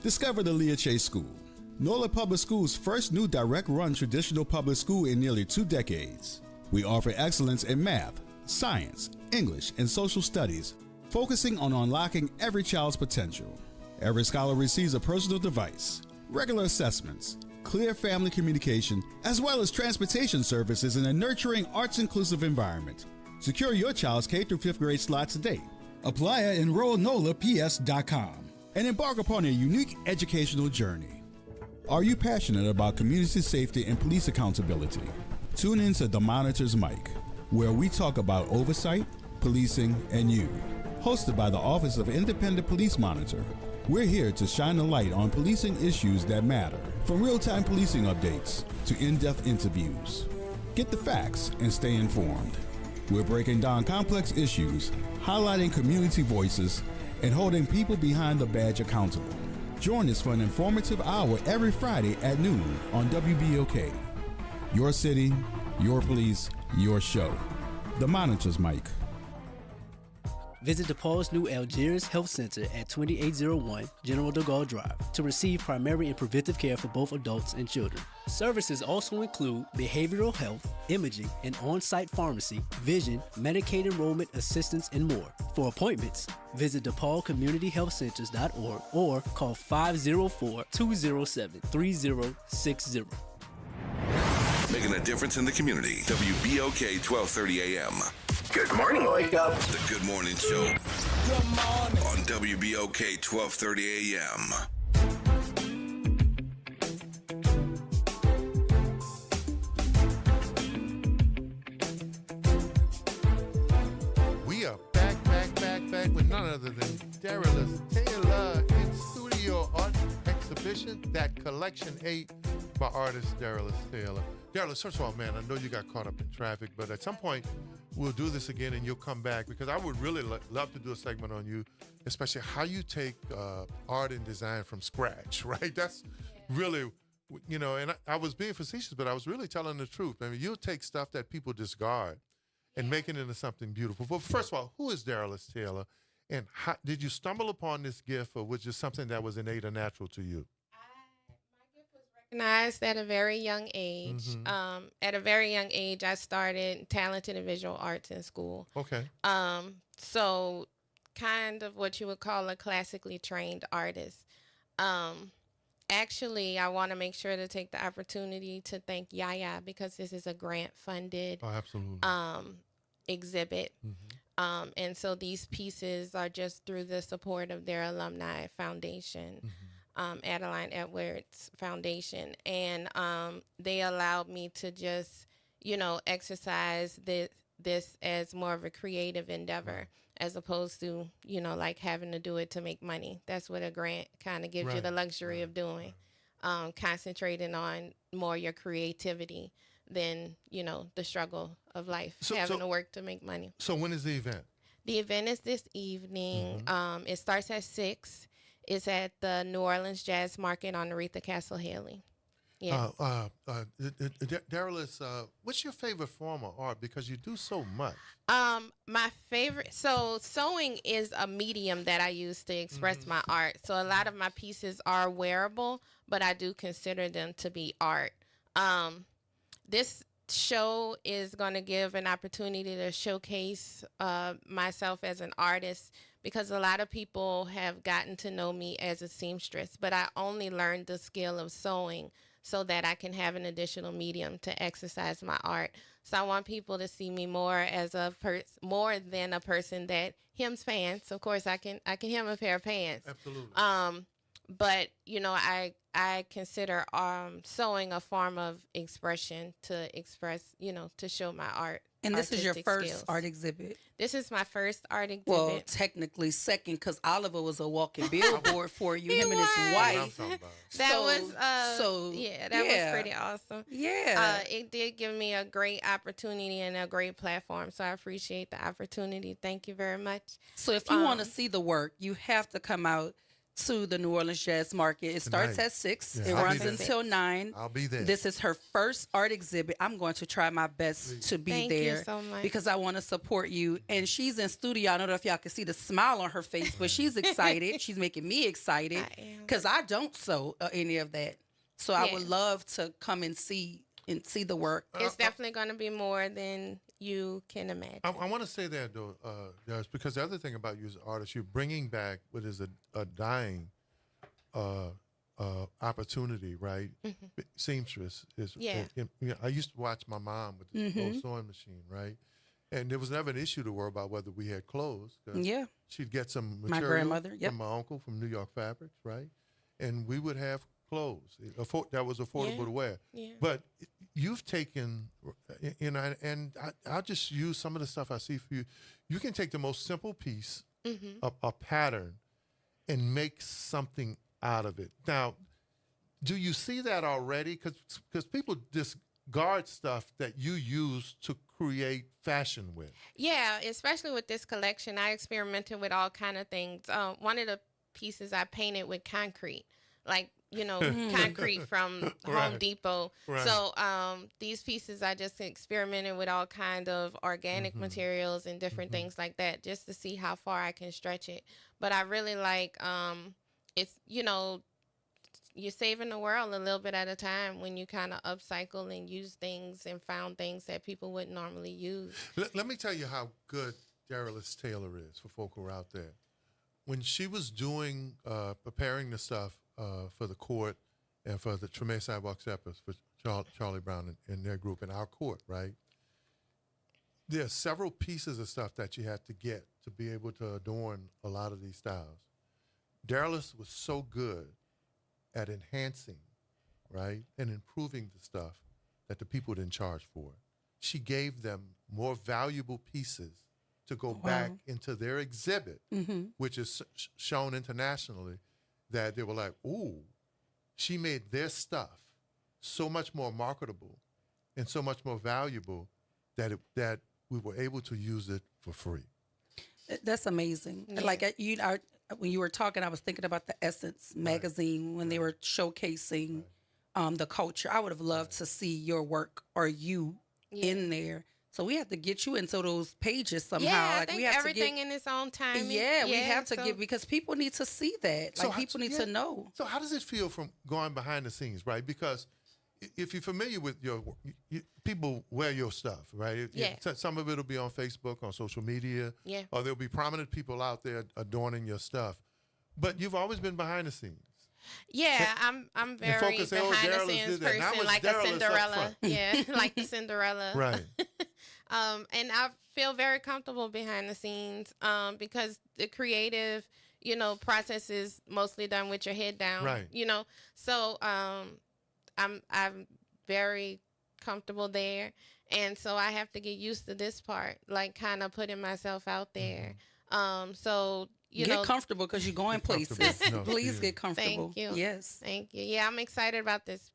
Discover the Leah Chase School, NOLA Public School's first new direct-run traditional public school in nearly 2 decades. We offer excellence in math, science, English, and social studies, focusing on unlocking every child's potential. Every scholar receives a personal device, regular assessments, clear family communication, as well as transportation services in a nurturing, arts-inclusive environment. Secure your child's K through 5th grade slot today. Apply at enrollnolaps.com and embark upon a unique educational journey. Are you passionate about community safety and police accountability? Tune in to The Monitor's Mic, where we talk about oversight, policing, and you. Hosted by the Office of Independent Police Monitor, we're here to shine a light on policing issues that matter, from real-time policing updates to in-depth interviews. Get the facts and stay informed. We're breaking down complex issues, highlighting community voices, and holding people behind the badge accountable. Join us for an informative hour every Friday at noon on WBOK. Your city, your police, your show. The Monitor's Mic. Visit DePaul's new Algiers Health Center at 2801 General de Gaulle Drive to receive primary and preventive care for both adults and children. Services also include behavioral health, imaging, and on-site pharmacy, vision, Medicaid enrollment assistance, and more. For appointments, visit DePaulCommunityHealthCenters.org or call 504-207-3060. Making a difference in the community. WBOK 1230 AM. Good morning, Wake Up. The Good Morning Show. Good morning. On WBOK 1230 AM. We are back with none other than Darylis Taylor in studio art exhibition, that Collection 8 by artist Darylis Taylor. Darylis, first of all, man, I know you got caught up in traffic, but at some point we'll do this again and you'll come back, because I would really love to do a segment on you, especially how you take art and design from scratch, right? That's really, and I was being facetious, but I was really telling the truth. I mean, you'll take stuff that people discard and make it into something beautiful. But first of all, who is Darylis Taylor? And how, did you stumble upon this gift, or was it something that was innate or natural to you? Recognized at a very young age. Mm-hmm. At a very young age, I started talented and visual arts in school. Okay. So kind of what you would call a classically trained artist. Actually, I want to make sure to take the opportunity to thank Yaya, because this is a grant-funded exhibit. Mm-hmm. And so these pieces are just through the support of their alumni foundation. Mm-hmm. Adeline Edwards Foundation, and they allowed me to just, exercise this as more of a creative endeavor, as opposed to, like having to do it to make money. That's what a grant kind of gives you the luxury of doing, concentrating on more your creativity than, the struggle of life, having to work to make money. So when is the event? The event is this evening. Mm-hmm. It starts at 6. It's at the New Orleans Jazz Market on Aretha Castle Haley. Yeah. Darylis, what's your favorite form of art? Because you do so much. My favorite, so sewing is a medium that I use to express my art. So a lot of my pieces are wearable, but I do consider them to be art. This show is going to give an opportunity to showcase myself as an artist, because a lot of people have gotten to know me as a seamstress, but I only learned the skill of sewing so that I can have an additional medium to exercise my art. So I want people to see me more as more than a person that hems pants. Of course, I can hem a pair of pants. Absolutely. but I consider sewing a form of expression to express, to show my art. And this is your artistic first skills. art exhibit? This is my first art exhibit. Well, technically second, because Oliver was a walking billboard for you, him and his wife. That was pretty awesome. Yeah. It did give me a great opportunity and a great platform, so I appreciate the opportunity. Thank you very much. So if you want to see the work, you have to come out to the New Orleans Jazz Market. It starts Tonight. at 6. Yeah, it I'll runs be there. until 9. I'll be there. This is her first art exhibit. I'm going to try my best to be Thank there you so much. because I want to support you. And she's in studio. I don't know if y'all can see the smile on her face, but she's excited. She's making me excited because I don't sew any of that. So I would love to come and see the work. It's definitely going to be more than you can imagine. I want to say that, though, Darius, because the other thing about you as an artist, you're bringing back what is a dying opportunity, right? Seamstress is. Yeah. I used to watch my mom with the old sewing machine, right? And there was never an issue to worry about whether we had clothes. 'Cause Yeah. she'd get some My material grandmother, yep. from my uncle from New York Fabrics, right? And we would have clothes that was affordable to wear. Yeah. But you've taken, and I'll just use some of the stuff I see for you. You can take the most simple piece, a pattern, and make something out of it. Now, do you see that already? Because people discard stuff that you use to create fashion with. Yeah, especially with this collection, I experimented with all kind of things. One of the pieces I painted with concrete, like concrete from Home Depot. Right. So these pieces, I just experimented with all kind of organic materials and different things like that, just to see how far I can stretch it. But I really like it's you're saving the world a little bit at a time when you kind of upcycle and use things and found things that people wouldn't normally use. Let me tell you how good Darylis Taylor is for folk who are out there. When she was doing, preparing the stuff for the court and for the Treme Sidewalk Steppers, for Charlie Brown and their group in our court, right? There are several pieces of stuff that you had to get to be able to adorn a lot of these styles. Darylis was so good at enhancing, right, and improving the stuff that the people didn't charge for. She gave them more valuable pieces to go back into their exhibit, which is shown internationally, that they were like, ooh, she made their stuff so much more marketable and so much more valuable that we were able to use it for free. That's amazing. Yeah. Like when you were talking, I was thinking about the Essence magazine when they were showcasing the culture. I would have loved to see your work or you in there. So we have to get you into those pages somehow. Yeah, I like think we have everything to get, in its own time. Yeah, we have to get, because people need to see that. Like people need to know. So how does it feel from going behind the scenes, right? Because if you're familiar with your people wear your stuff, right? Yeah. Some of it will be on Facebook, on social media. Yeah. Or there'll be prominent people out there adorning your stuff. But you've always been behind the scenes. Yeah, I'm very folks say, behind the Darylis scenes did that. Now person, it's like Darylis a up Cinderella. front. Yeah, like the Cinderella. Right. And I feel very comfortable behind the scenes because the creative, process is mostly done with your head down. Right. So I'm very comfortable there, and so I have to get used to this part, like kind of putting myself out there. So Get comfortable because you're going places. Please get comfortable. Thank you. Yes. Thank you. Yeah, I'm excited about this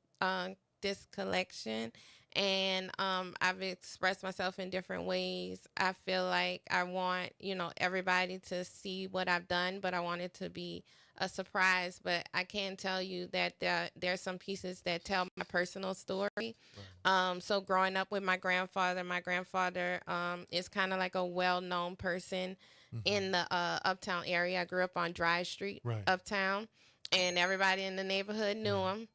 this collection, and I've expressed myself in different ways. I feel like I want everybody to see what I've done, but I want it to be a surprise. But I can tell you that there are some pieces that tell my personal story. So growing up with my grandfather is kind of like a well-known person in the Uptown area. I grew up on Drive Street, Uptown, and everybody in the neighborhood knew him,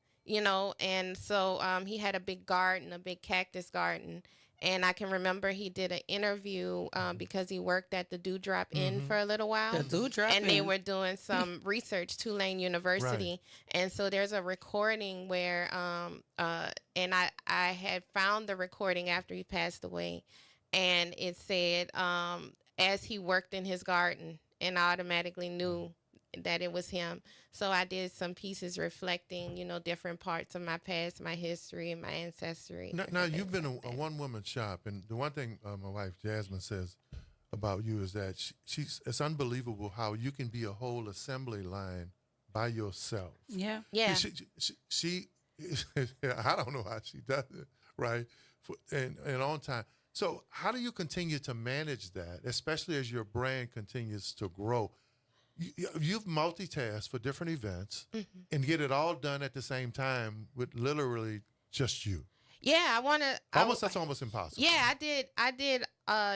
and so he had a big garden, a big cactus garden. And I can remember he did an interview because he worked at the Dewdrop Inn for a little while. The Dewdrop And they Inn. were doing some research, Tulane University. And so there's a recording where, and I had found the recording after he passed away. And it said, as he worked in his garden, and I automatically knew that it was him. So I did some pieces reflecting, you know, different parts of my past, my history, and my ancestry. Now you've been a one-woman shop, and the one thing my wife Jasmine says about you is that it's unbelievable how you can be a whole assembly line by yourself. Yeah. Yeah. She I don't know how she does it, right? And on time. So how do you continue to manage that, especially as your brand continues to grow? You've multitasked for different events and get it all done at the same time with literally just you. Yeah, That's almost impossible. Yeah, I did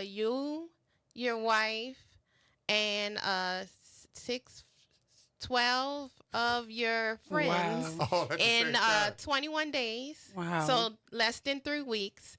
you, your wife, and 12 of your friends in 21 days. Wow. So less than 3 weeks.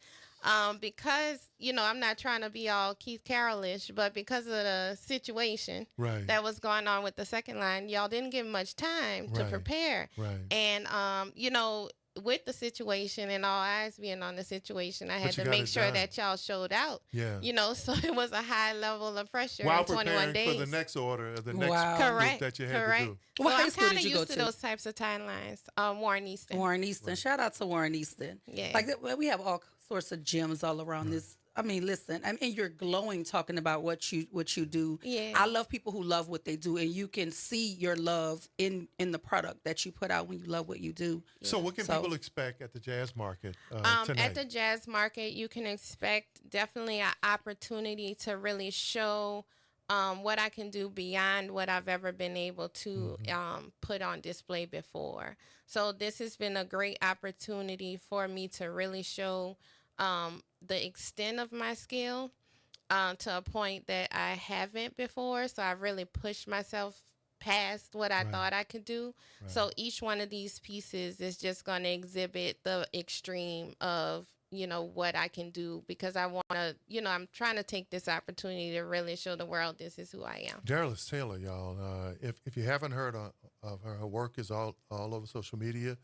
Because, you know, I'm not trying to be all Keith Carrollish, but because of the situation that was going on with the second line, y'all didn't give much time to prepare. Right. And, you know, with the situation and all eyes being on the situation, I had to make sure that y'all showed out. Yeah. You know, so it was a high level of pressure While in 21 days. for the next order, the next Correct. that you had to do. Well, I'm kind of used to those types of timelines. Warren Easton. Warren Easton. Shout out to Warren Easton. Yeah. Like we have all sorts of gems all around this. I mean, listen, and you're glowing talking about what you do. Yeah. I love people who love what they do, and you can see your love in the product that you put out when you love what you do. So what can people expect at the Jazz Market tonight? At the Jazz Market, you can expect definitely an opportunity to really show what I can do beyond what I've ever been able to put on display before. So this has been a great opportunity for me to really show the extent of my skill to a point that I haven't before. So I've really pushed myself past what I thought I could do. Right. So each one of these pieces is just going to exhibit the extreme of, you know, what I can do, because I want to, you know, I'm trying to take this opportunity to really show the world this is who I am. Darylus Taylor, y'all. If you haven't heard of her work is all over social media.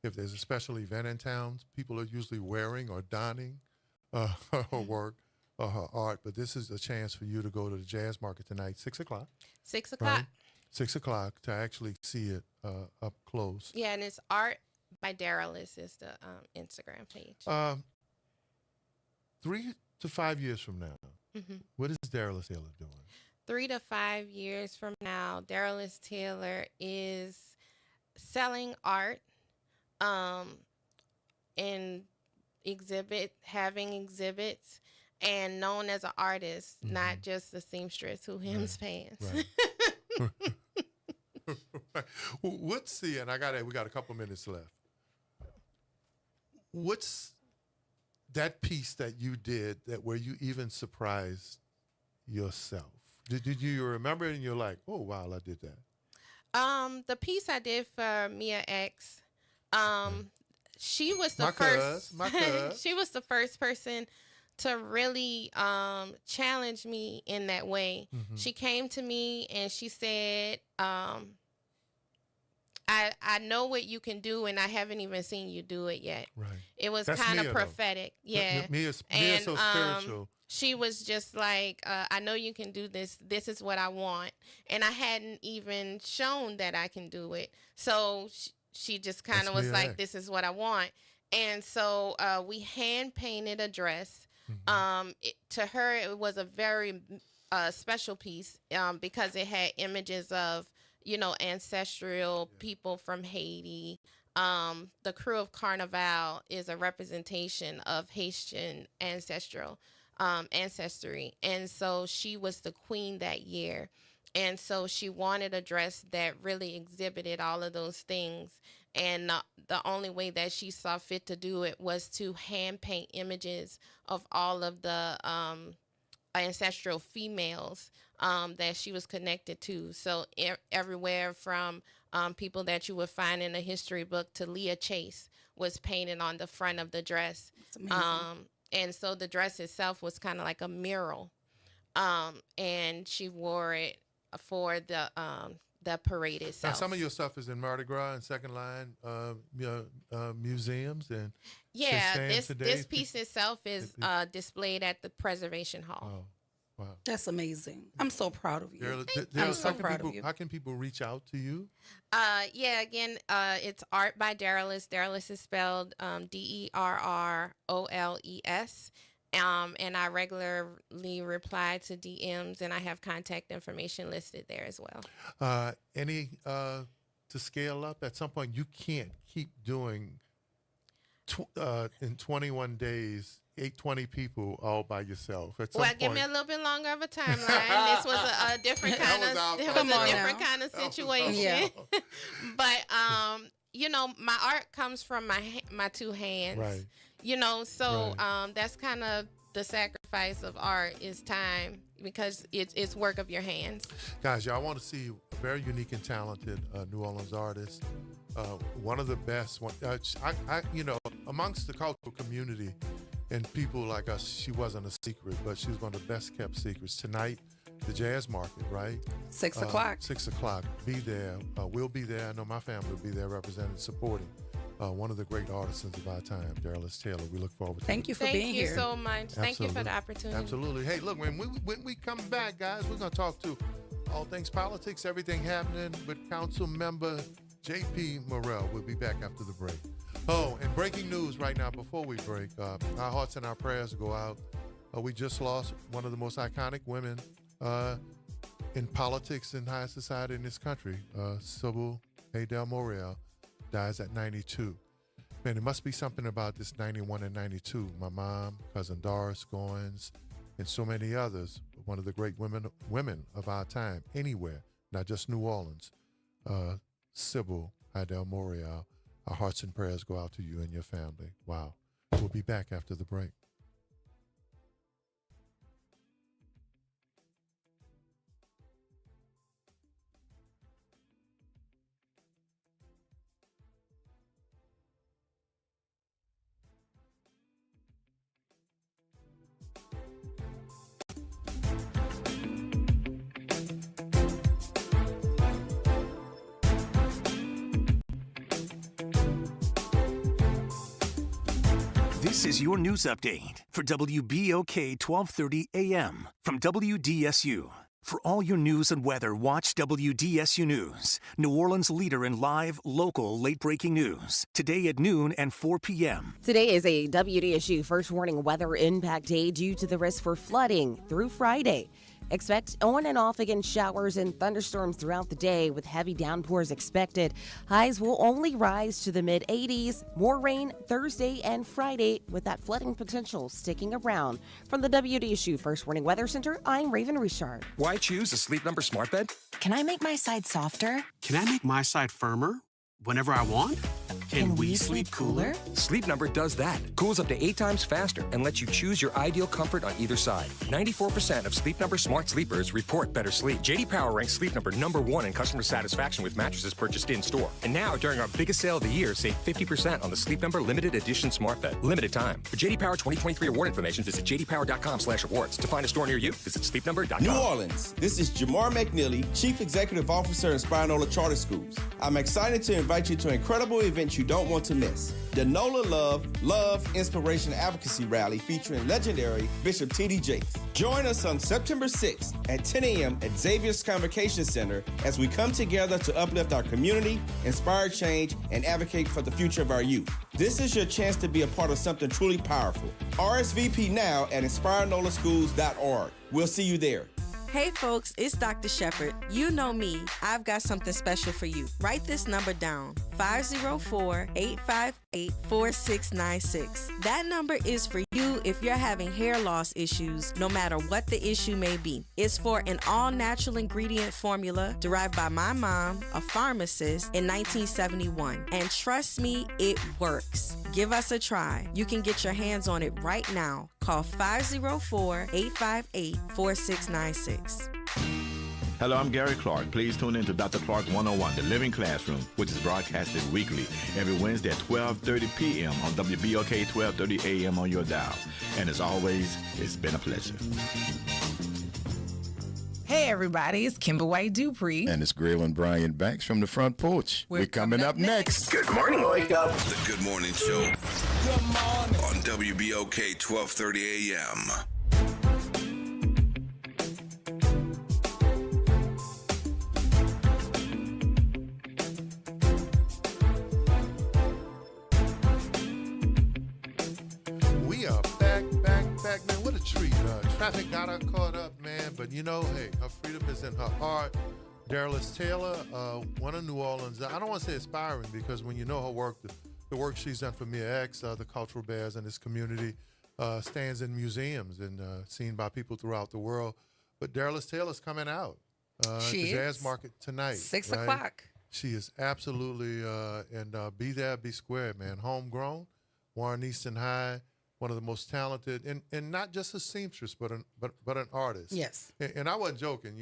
If there's a special event in town, people are usually wearing or donning her work or her art. But this is a chance for you to go to the Jazz Market tonight, 6 o'clock. 6 o'clock. Right? 6 o'clock to actually see it up close. Yeah, and it's Art by Darylus is the Instagram page. 3 to 5 years from now, what is Darylus Taylor doing? 3 to 5 years from now, Darylus Taylor is selling art, and having exhibits, and known as an artist, not just a seamstress who hems pants. Right. What's the, and we got a couple minutes left. What's that piece that you did that where you even surprised yourself? Did you remember it and you're like, oh wow, I did that? The piece I did for Mia X, she was the first. She was the first person to really challenge me in that way. She came to me and she said, I know what you can do, and I haven't even seen you do it yet. Right. It was kind of prophetic. Though. Yeah. Mia's so spiritual. She was just like, I know you can do this. This is what I want. And I hadn't even shown that I can do it. So she just kind of was like, this is what I want. And so we hand painted a dress. To her, it was a very special piece because it had images of, you know, ancestral people from Haiti. The crew of Carnival is a representation of Haitian ancestry. And so she was the queen that year. And so she wanted a dress that really exhibited all of those things. And the only way that she saw fit to do it was to hand paint images of all of the ancestral females that she was connected to. So everywhere from people that you would find in a history book to Leah Chase was painted on the front of the dress. And so the dress itself was kind of like a mural. And she wore it for the parade itself. Now, some of your stuff is in Mardi Gras and Second Line museums, and this piece itself is displayed at the Preservation Hall. Wow. That's amazing. I'm so proud of you. Daryl, I'm so proud of you. How can people reach out to you? Yeah, again, it's Art by Darylis. Darylis is spelled DERROLES. And I regularly reply to DMs, and I have contact information listed there as well. To scale up, at some point, you can't keep doing in 21 days, 20 people all by yourself. At some Well, point, give me a little bit longer of a timeline. This was a different kind of kind of situation. Yeah. But my art comes from my two hands. Right. So that's kind of the sacrifice of art is time, because it's work of your hands. Guys, y'all want to see a very unique and talented New Orleans artist. One of the best. Amongst the cultural community and people like us, she wasn't a secret, but she was one of the best kept secrets. Tonight, the Jazz Market, right? 6 o'clock. 6 o'clock. Be there. We'll be there. I know my family will be there representing, supporting one of the great artisans of our time, Darylis Taylor. We look forward to Thank you for being here. Thank you so much. Thank you for the opportunity. Absolutely. Hey, look, when we come back, guys, we're going to talk to all things politics, everything happening with Council Member J.P. Morrell. We'll be back after the break. Oh, and breaking news right now before we break. Our hearts and our prayers go out. We just lost one of the most iconic women in politics and high society in this country. Sybil Haydel Morrell dies at 92. Man, it must be something about this 91 and 92. My mom, cousin Doris Goins, and so many others. One of the great women of our time, anywhere, not just New Orleans. Sybil Haydel Morrell. Our hearts and prayers go out to you and your family. Wow. We'll be back after the break. This is your news update for WBOK 1230 AM from WDSU. For all your news and weather, watch WDSU News, New Orleans' leader in live, local, late-breaking news. Today at noon and 4 p.m. Today is a WDSU first warning weather impact day due to the risk for flooding through Friday. Expect on and off again showers and thunderstorms throughout the day with heavy downpours expected. Highs will only rise to the mid-80s. More rain Thursday and Friday with that flooding potential sticking around. From the WDSU First Warning Weather Center, I'm Raven Richard. Why choose a Sleep Number smart bed? Can I make my side softer? Can I make my side firmer whenever I want? Can we sleep cooler? Sleep Number does that. Cools up to 8 times faster and lets you choose your ideal comfort on either side. 94% of Sleep Number smart sleepers report better sleep. J.D. Power ranks Sleep Number #1 in customer satisfaction with mattresses purchased in-store. And now, during our biggest sale of the year, save 50% on the Sleep Number Limited Edition smart bed. Limited time. For J.D. Power 2023 award information, visit jdpower.com/awards. To find a store near you, visit sleepnumber.com. New Orleans, this is Jamar McNeely, Chief Executive Officer in Spinola Charter Schools. I'm excited to invite you to an incredible event you don't want to miss. The NOLA Love, Inspiration, Advocacy Rally featuring legendary Bishop T.D. Jakes. Join us on September 6th at 10 a.m. at Xavier's Convocation Center as we come together to uplift our community, inspire change, and advocate for the future of our youth. This is your chance to be a part of something truly powerful. RSVP now at inspirenolaschools.org. We'll see you there. Hey folks, it's Dr. Shepherd. You know me, I've got something special for you. Write this number down, 504-858-4696. That number is for you if you're having hair loss issues, no matter what the issue may be. It's for an all-natural ingredient formula derived by my mom, a pharmacist, in 1971. And trust me, it works. Give us a try. You can get your hands on it right now. Call 504-858-4696. Hello, I'm Gary Clark. Please tune in to Dr. Clark 101, The Living Classroom, which is broadcasted weekly every Wednesday at 12:30 p.m. on WBOK 1230 a.m. on your dial. And as always, it's been a pleasure. Hey, everybody, it's Kimber White Dupree. And it's Graylin Brian Banks from the front porch. We're coming up next. Good morning, Wake Up. The Good Morning Show. Good morning. On WBOK 1230 a.m. Traffic got her caught up, man. But you know, hey, her freedom is in her heart. Darylus Taylor, one of New Orleans. I don't want to say aspiring because when you know her work, the work she's done for Mia X, the Cultural Bears, and this community stands in museums and seen by people throughout the world. But Darylus Taylor's coming out at the Jazz Market tonight. 6 right? o'clock. She is absolutely, and be there, be square, man. Homegrown, Warren Easton High, one of the most talented, and not just a seamstress, but an artist. Yes. And I wasn't joking,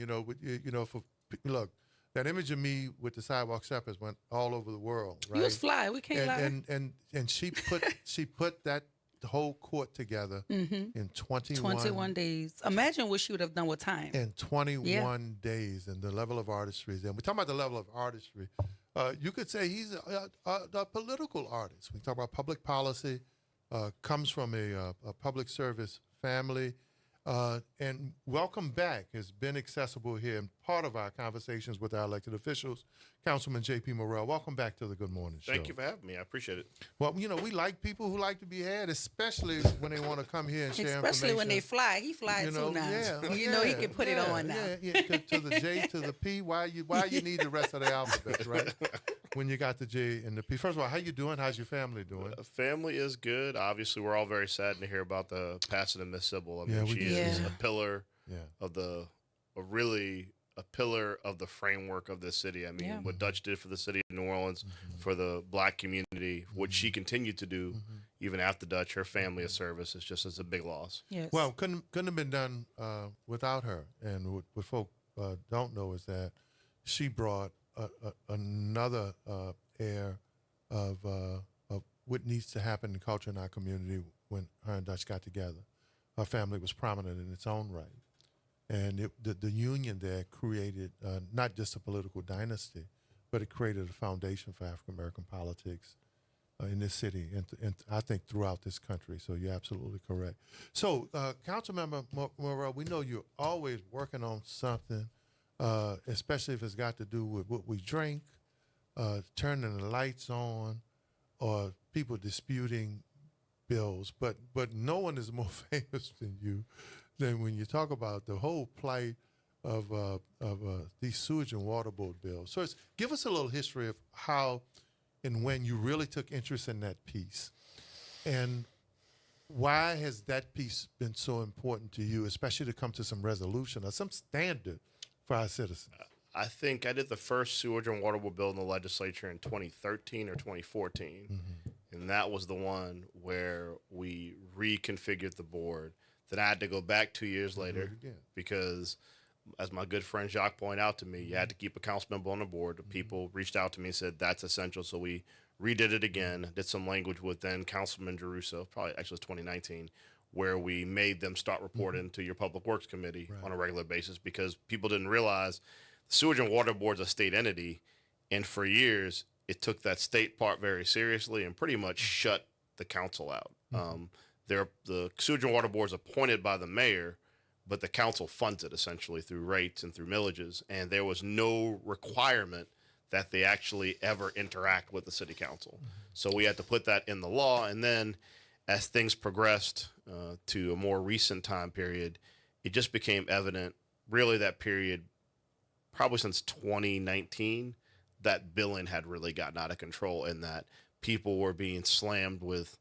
look, that image of me with the Sidewalk Steppers went all over the world, right? You was fly. We can't lie. And she put that whole court together in 21 days. Imagine what she would have done with time. In 21 days, and the level of artistry. And we're talking about the level of artistry. You could say he's a political artist. We talk about public policy, comes from a public service family. And welcome back has been accessible here and part of our conversations with our elected officials. Councilman J.P. Morrell, welcome back to the Good Morning Show. Thank you for having me. I appreciate it. Well, we like people who like to be had, especially when they want to come here and share especially information. when they fly. He flies too now. He can put it on now. Yeah. To the J, to the P. Why you need the rest of the alphabet, right? When you got the J and the P. First of all, how you doing? How's your family doing? Family is good. Obviously, we're all very saddened to hear about the passing of Miss Sybil. I mean, she is a pillar of a pillar of the framework of this city. I mean, what Dutch did for the city of New Orleans, for the Black community, what she continued to do even after Dutch, her family of service, it's a big loss. Yes. Well, couldn't have been done without her. And what folk don't know is that she brought another air of what needs to happen in culture in our community when her and Dutch got together. Her family was prominent in its own right. And the union there created not just a political dynasty, but it created a foundation for African-American politics in this city and I think throughout this country. So you're absolutely correct. So, Councilmember Morrell, we know you're always working on something, especially if it's got to do with what we drink, turning the lights on, or people disputing bills. But no one is more famous than you. Then when you talk about the whole plight of these sewage and water board bills. So give us a little history of how and when you really took interest in that piece. And why has that piece been so important to you, especially to come to some resolution or some standard for our citizens? I think I did the first sewage and water board bill in the legislature in 2013 or 2014. And that was the one where we reconfigured the board. Then I had to go back 2 years later because, as my good friend Jacques pointed out to me, you had to keep a council member on the board. People reached out to me and said that's essential. So we redid it again, did some language with then Councilman Jeruso, probably actually it was 2019, where we made them start reporting to your Public Works Committee on a regular basis because people didn't realize the Sewage and Water Board is a state entity. And for years, it took that state part very seriously and pretty much shut the council out. The Sewage and Water Board is appointed by the mayor, but the council funds it essentially through rates and through millages. And there was no requirement that they actually ever interact with the city council. So we had to put that in the law. And then as things progressed to a more recent time period, it just became evident, really that period, probably since 2019, that billing had really gotten out of control and that people were being slammed with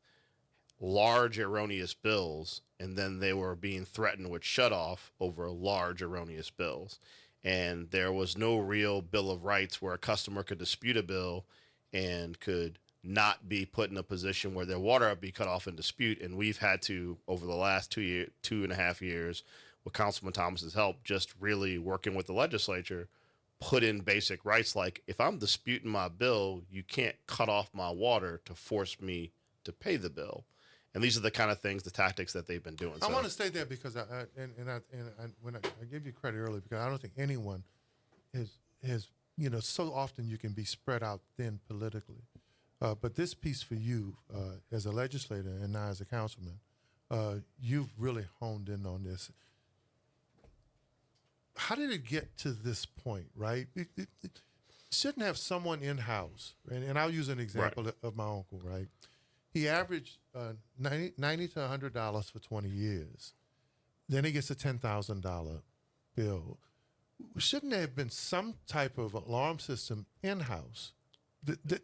large erroneous bills, and then they were being threatened with shut off over large erroneous bills. And there was no real Bill of Rights where a customer could dispute a bill and could not be put in a position where their water would be cut off in dispute. And we've had to, over the last 2.5 years, with Councilman Thomas's help, just really working with the legislature, put in basic rights like if I'm disputing my bill, you can't cut off my water to force me to pay the bill. And these are the kind of things, the tactics that they've been doing. I want to stay there because when I gave you credit earlier because I don't think anyone has so often you can be spread out thin politically. But this piece for you as a legislator and now as a councilman, you've really honed in on this. How did it get to this point, right? It shouldn't have someone in-house, and I'll use an example of my uncle, right? He averaged $90 to $100 for 20 years. Then he gets a $10,000 bill. Shouldn't there have been some type of alarm system in-house?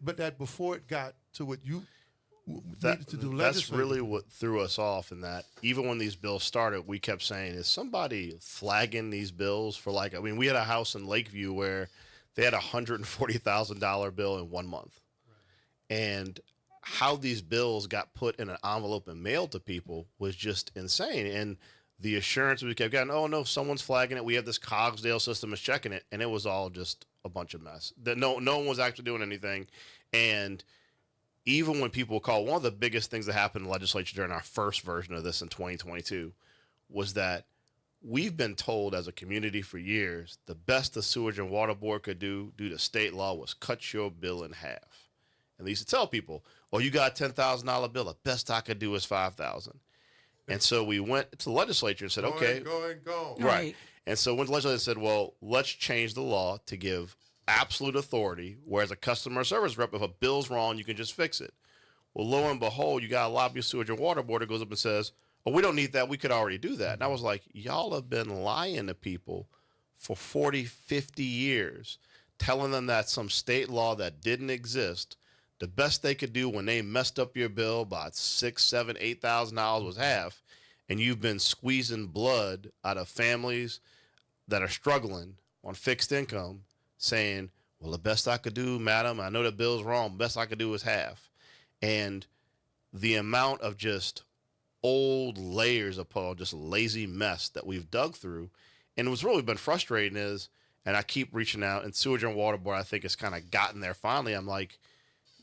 But that before it got to what you needed to do that's really what threw us off, in that even when these bills started, we kept saying, is somebody flagging these bills for we had a house in Lakeview where they had a $140,000 bill in 1 month. Right. And how these bills got put in an envelope and mailed to people was just insane. And the assurance we kept getting, oh no, someone's flagging it. We have this Cogsdale system is checking it. And it was all just a bunch of mess. That no one was actually doing anything. And even when people call, one of the biggest things that happened in the legislature during our first version of this in 2022 was that we've been told as a community for years, the best the Sewage and Water Board could do due to state law was cut your bill in half. And they used to tell people, oh, you got a $10,000 bill. The best I could do is $5,000. And so we went to the legislature and said, okay. Go. Right. And so when the legislature said, well, let's change the law to give absolute authority, whereas a customer service rep, if a bill's wrong, you can just fix it. Well, lo and behold, you got a lobby Sewage and Water Board that goes up and says, oh, we don't need that. We could already do that. And I was like, y'all have been lying to people for 40, 50 years, telling them that some state law that didn't exist, the best they could do when they messed up your bill by $6,000, $7,000, $8,000 was half, and you've been squeezing blood out of families that are struggling on fixed income, saying, well, the best I could do, madam, I know the bill's wrong, best I could do is half. And the amount of just old layers of just lazy mess that we've dug through, and what's really been frustrating is, and I keep reaching out, and Sewage and Water Board, I think, has kind of gotten there finally. I'm like,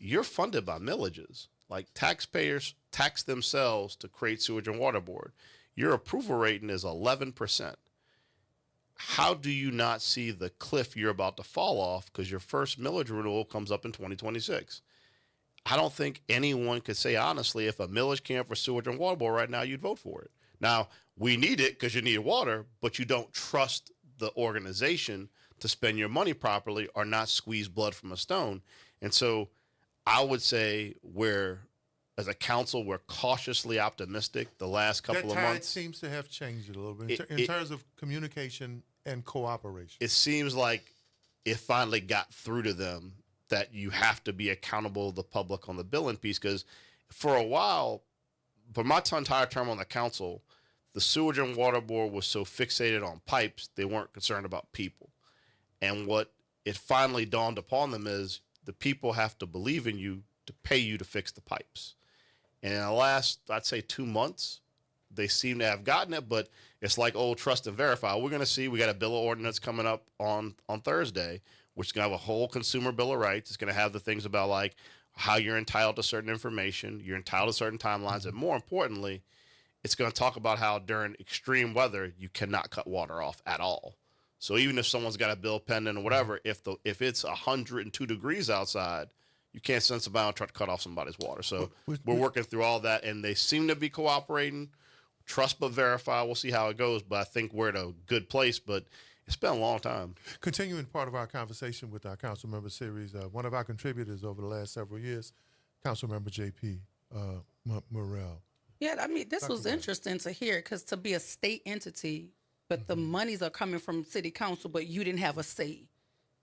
you're funded by millages. Like, taxpayers tax themselves to create Sewage and Water Board. Your approval rating is 11%. How do you not see the cliff you're about to fall off because your first millage renewal comes up in 2026? I don't think anyone could say honestly, if a millage came up for Sewage and Water Board right now, you'd vote for it. Now, we need it because you need water, but you don't trust the organization to spend your money properly or not squeeze blood from a stone. And so I would say as a council, we're cautiously optimistic the last couple of months. That seems to have changed a little bit in terms of communication and cooperation. It seems like it finally got through to them that you have to be accountable to the public on the billing piece, because for a while, for my entire term on the council, the Sewage and Water Board was so fixated on pipes, they weren't concerned about people. And what it finally dawned upon them is the people have to believe in you to pay you to fix the pipes. And in the last, I'd say 2 months, they seem to have gotten it, but it's like old trust and verify. We're going to see, we got a bill of ordinance coming up on Thursday, which is going to have a whole consumer bill of rights. It's going to have the things about like how you're entitled to certain information, you're entitled to certain timelines, and more importantly, it's going to talk about how during extreme weather, you cannot cut water off at all. So even if someone's got a bill pending or whatever, if it's 102 degrees outside, you can't send somebody and try to cut off somebody's water. So we're working through all that, and they seem to be cooperating. Trust but verify. We'll see how it goes, but I think we're at a good place, but it's been a long time. Continuing part of our conversation with our council member series, one of our contributors over the last several years, Council Member J.P. Morrell. Yeah, I mean, this was interesting to hear, because to be a state entity, but the monies are coming from city council, but you didn't have a say.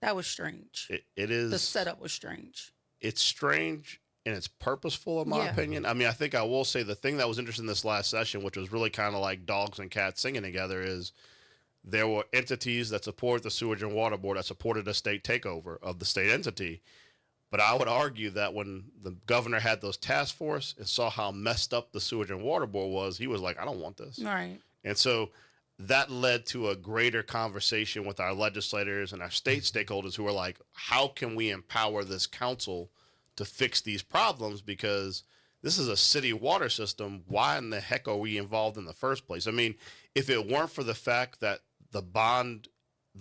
That was strange. It is. The setup was strange. It's strange and it's purposeful, in my opinion. I mean, I think I will say the thing that was interesting this last session, which was really kind of like dogs and cats singing together, is there were entities that support the Sewage and Water Board that supported a state takeover of the state entity. But I would argue that when the governor had those task force and saw how messed up the Sewage and Water Board was, he was like, I don't want this. Right. And so that led to a greater conversation with our legislators and our state stakeholders who were like, how can we empower this council to fix these problems? Because this is a city water system. Why in the heck are we involved in the first place? I mean, if it weren't for the fact that the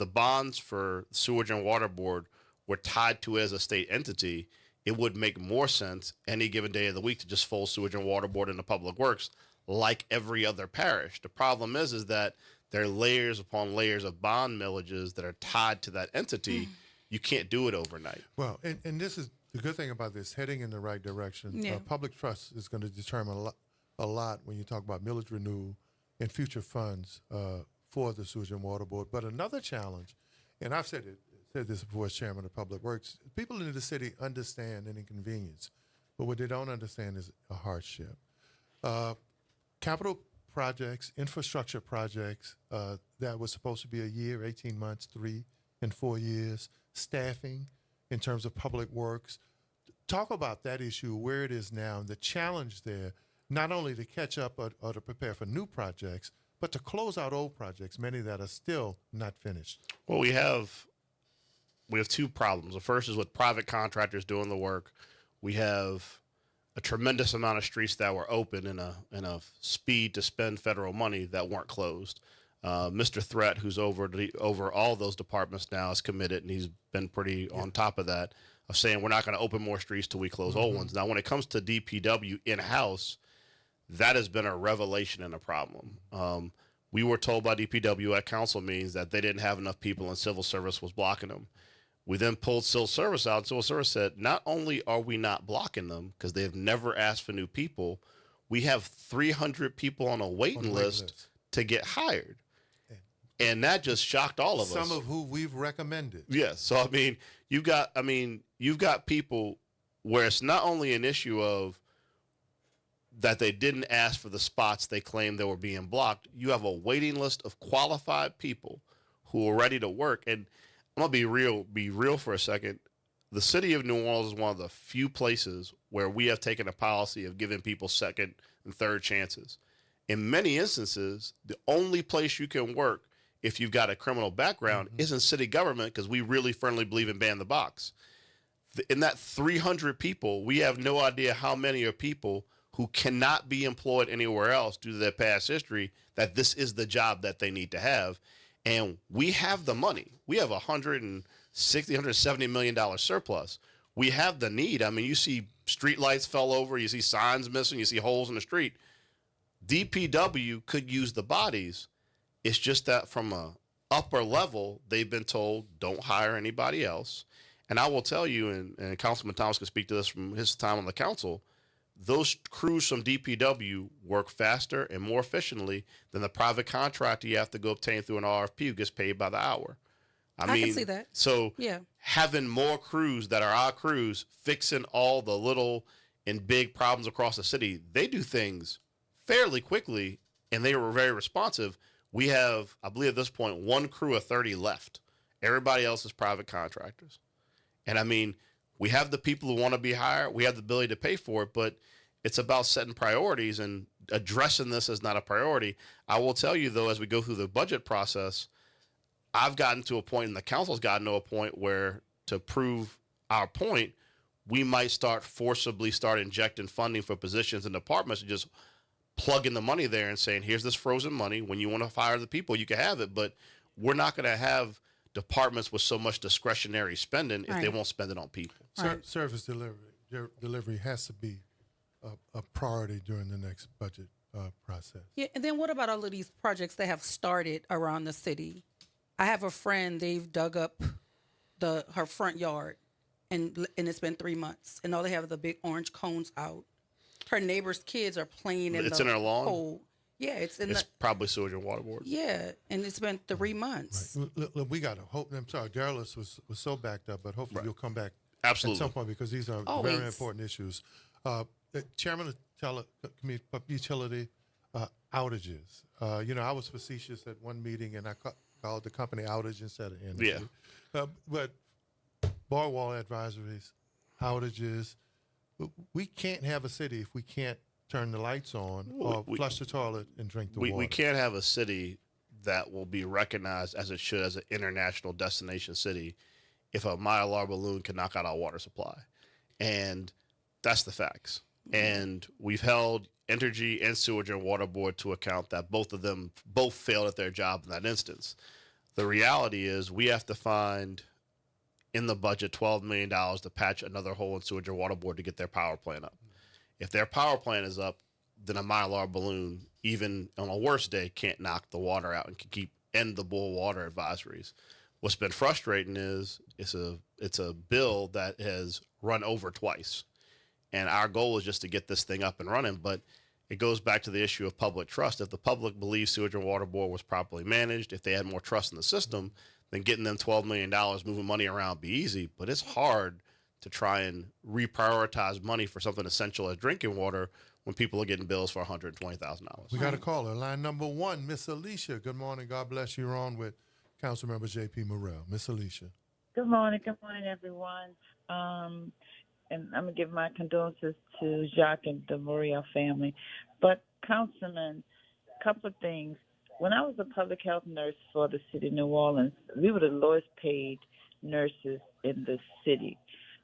bonds for Sewage and Water Board were tied to as a state entity, it would make more sense any given day of the week to just fold Sewage and Water Board into Public Works like every other parish. The problem is that there are layers upon layers of bond millages that are tied to that entity. You can't do it overnight. Well, and this is the good thing about this, heading in the right direction. Yeah. Public trust is going to determine a lot when you talk about millage renewal in future funds for the Sewage and Water Board. But another challenge, and I've said this before as chairman of Public Works, people in the city understand an inconvenience, but what they don't understand is a hardship. Capital projects, infrastructure projects that was supposed to be a year, 18 months, 3 and 4 years, staffing in terms of public works. Talk about that issue, where it is now, and the challenge there, not only to catch up or to prepare for new projects, but to close out old projects, many that are still not finished. Well, we have two problems. The first is with private contractors doing the work. We have a tremendous amount of streets that were open in a speed to spend federal money that weren't closed. Mr. Threat, who's over all those departments now, is committed, and he's been pretty on top of that, of saying we're not going to open more streets till we close old ones. Now, when it comes to DPW in-house, that has been a revelation and a problem. We were told by DPW at council meetings that they didn't have enough people and civil service was blocking them. We then pulled civil service out. Civil service said, not only are we not blocking them because they have never asked for new people, we have 300 people on a waiting list to get hired. And that just shocked all of us. Some of who we've recommended. Yes. So, I mean, you've got people where it's not only an issue of that they didn't ask for the spots they claimed they were being blocked. You have a waiting list of qualified people who are ready to work. And I'm going to be real for a second. The city of New Orleans is one of the few places where we have taken a policy of giving people second and third chances. In many instances, the only place you can work if you've got a criminal background isn't city government, because we really firmly believe in ban the box. In that 300 people, we have no idea how many are people who cannot be employed anywhere else due to their past history, that this is the job that they need to have. And we have the money. We have $170 million surplus. We have the need. I mean, you see street lights fell over, you see signs missing, you see holes in the street. DPW could use the bodies. It's just that from a upper level, they've been told, don't hire anybody else. And I will tell you, and Councilman Thomas can speak to this from his time on the council, those crews from DPW work faster and more efficiently than the private contractor you have to go obtain through an RFP who gets paid by the hour. I mean, can see that. So yeah, having more crews that are our crews fixing all the little and big problems across the city, they do things fairly quickly, and they were very responsive. We have, I believe at this point, one crew of 30 left. Everybody else is private contractors. And I mean, we have the people who want to be hired. We have the ability to pay for it, but it's about setting priorities, and addressing this as not a priority. I will tell you, though, as we go through the budget process, I've gotten to a point, and the council's gotten to a point where, to prove our point, we might forcibly start injecting funding for positions and departments and just plugging the money there and saying, here's this frozen money. When you want to fire the people, you can have it, but we're not going to have departments with so much discretionary spending if they won't spend it on people. Service delivery has to be a priority during the next budget process. Yeah, and then what about all of these projects that have started around the city? I have a friend, they've dug up her front yard, and it's been 3 months, and all they have are the big orange cones out. Her neighbor's kids are playing in It's in her lawn? hole. Yeah, it's probably Sewage and Water Board. Yeah, and it's been 3 months. Right. Look, we got to hope. I'm sorry, Darylus was so backed up, but hopefully you'll come back Absolutely at some point, because these are very important issues. Chairman of Utility outages. I was facetious at one meeting, and I called the company outage instead of energy. Yeah. But board wall advisories, outages. We can't have a city if we can't turn the lights on or flush the toilet and drink the water. We can't have a city that will be recognized as it should as an international destination city if a Mylar balloon can knock out our water supply. And that's the facts. And we've held Energy and Sewage and Water Board to account that both of them failed at their job in that instance. The reality is we have to find in the budget $12 million to patch another hole in Sewage and Water Board to get their power plant up. If their power plant is up, then a Mylar balloon, even on a worse day, can't knock the water out and can end the boil water advisories. What's been frustrating is it's a bill that has run over twice. And our goal is just to get this thing up and running. But it goes back to the issue of public trust. If the public believes Sewage and Water Board was properly managed, if they had more trust in the system, then getting them $12 million, moving money around, be easy. But it's hard to try and reprioritize money for something essential as drinking water when people are getting bills for $120,000. We got a caller, line number 1, Miss Alicia. Good morning. God bless you. You're on with Councilmember J.P. Morrell. Miss Alicia. Good morning, everyone. And I'm going to give my condolences to Jacques and the Morrell family. But, Councilman, a couple of things. When I was a public health nurse for the city of New Orleans, we were the lowest paid nurses in the city.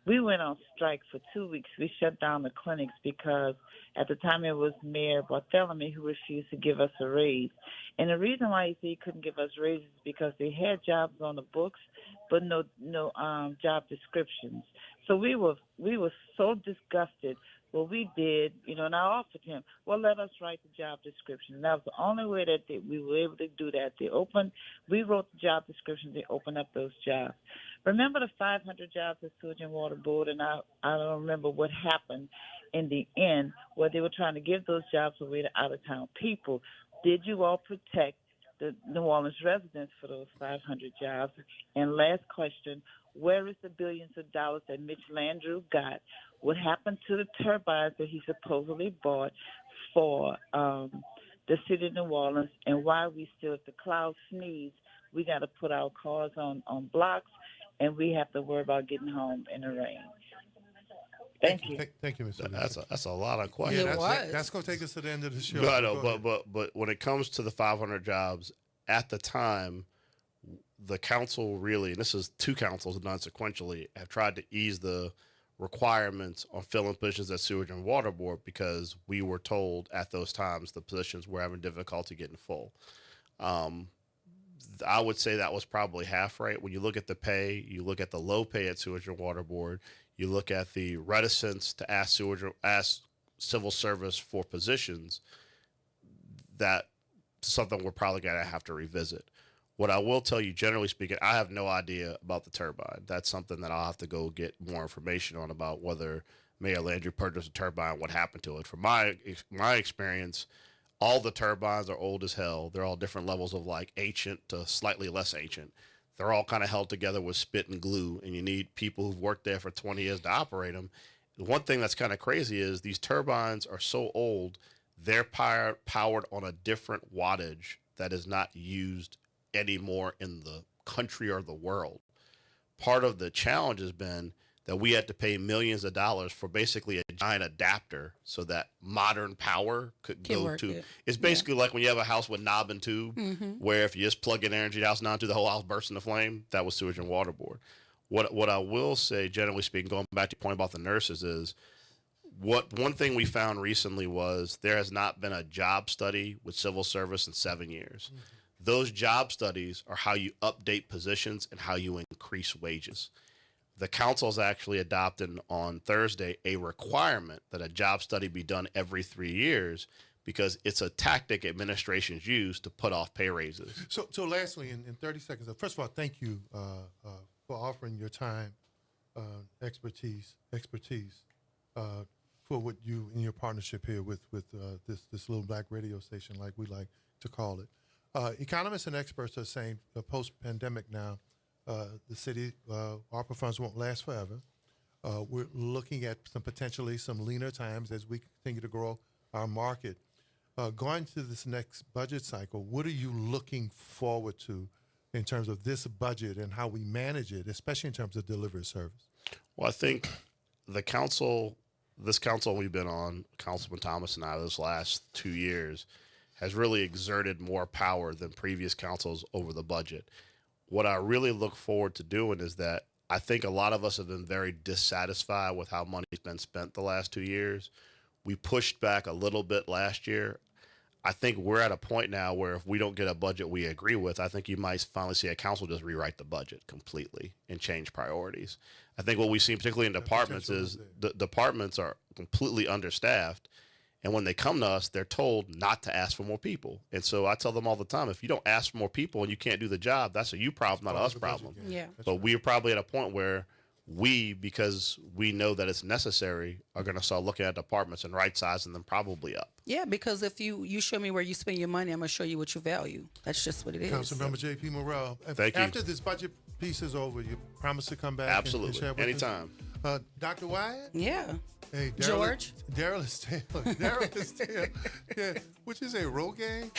We went on strike for 2 weeks. We shut down the clinics because at the time it was Mayor Barthélemy who refused to give us a raise. And the reason why he said he couldn't give us raises is because they had jobs on the books, but no job descriptions. So we were so disgusted. Well, we did, and I offered him, well, let us write the job description. And that was the only way that we were able to do that. We wrote the job descriptions. They opened up those jobs. Remember the 500 jobs at Sewage and Water Board, and I don't remember what happened in the end where they were trying to give those jobs away to out-of-town people. Did you all protect the New Orleans residents for those 500 jobs? And last question, where is the billions of dollars that Mitch Landrieu got? What happened to the turbines that he supposedly bought for the city of New Orleans, and why we still, if the clouds sneeze, we got to put our cars on blocks, and we have to worry about getting home in the rain. Thank you. Thank you, Mr. That's a lot of questions. That's going to take us to the end of the show. No, I know, but when it comes to the 500 jobs, at the time, the council really, and this is 2 councils done sequentially, have tried to ease the requirements on filling positions at Sewage and Water Board because we were told at those times the positions were having difficulty getting full. I would say that was probably half right. When you look at the pay, you look at the low pay at Sewage and Water Board, you look at the reticence to ask civil service for positions, that's something we're probably going to have to revisit. What I will tell you, generally speaking, I have no idea about the turbine. That's something that I'll have to go get more information on about whether Mayor Landrieu purchased a turbine, what happened to it. From my experience, all the turbines are old as hell. They're all different levels of like ancient to slightly less ancient. They're all kind of held together with spit and glue, and you need people who've worked there for 20 years to operate them. The one thing that's kind of crazy is these turbines are so old, they're powered on a different wattage that is not used anymore in the country or the world. Part of the challenge has been that we had to pay millions of dollars for basically a giant adapter so that modern power could go to. It's basically like when you have a house with knob and tube, where if you just plug in energy, the house down to the whole house bursts into flame. That was Sewage and Water Board. What I will say, generally speaking, going back to your point about the nurses, is one thing we found recently was there has not been a job study with civil service in 7 years. Those job studies are how you update positions and how you increase wages. The council's actually adopted on Thursday a requirement that a job study be done every 3 years because it's a tactic administrations use to put off pay raises. So lastly, in 30 seconds, first of all, thank you for offering your time, expertise for what you in your partnership here with this little black radio station, like we like to call it. Economists and experts are saying post-pandemic now, the city ARPA funds won't last forever. We're looking at potentially some leaner times as we continue to grow our market. Going to this next budget cycle, what are you looking forward to in terms of this budget and how we manage it, especially in terms of delivery service? Well, I think this council we've been on, Councilman Thomas and I, this last 2 years, has really exerted more power than previous councils over the budget. What I really look forward to doing is that I think a lot of us have been very dissatisfied with how money's been spent the last 2 years. We pushed back a little bit last year. I think we're at a point now where if we don't get a budget we agree with, I think you might finally see a council just rewrite the budget completely and change priorities. I think what we've seen, particularly in departments, is the departments are completely understaffed. And when they come to us, they're told not to ask for more people. And so I tell them all the time, if you don't ask for more people and you can't do the job, that's a you problem, not an us problem. Yeah. But we're probably at a point where we, because we know that it's necessary, are going to start looking at apartments and right sizing them probably up. Yeah, because if you show me where you spend your money, I'm going to show you what you value. That's just what it is. Councilmember J.P. Morrell. Thank you. After this budget piece is over, you promise to come back? Absolutely. And share with Anytime. us? Dr. Wyatt? Yeah. Hey, George? Daryl is Taylor. Daryl is Taylor. Yeah. What you say, Rogaine?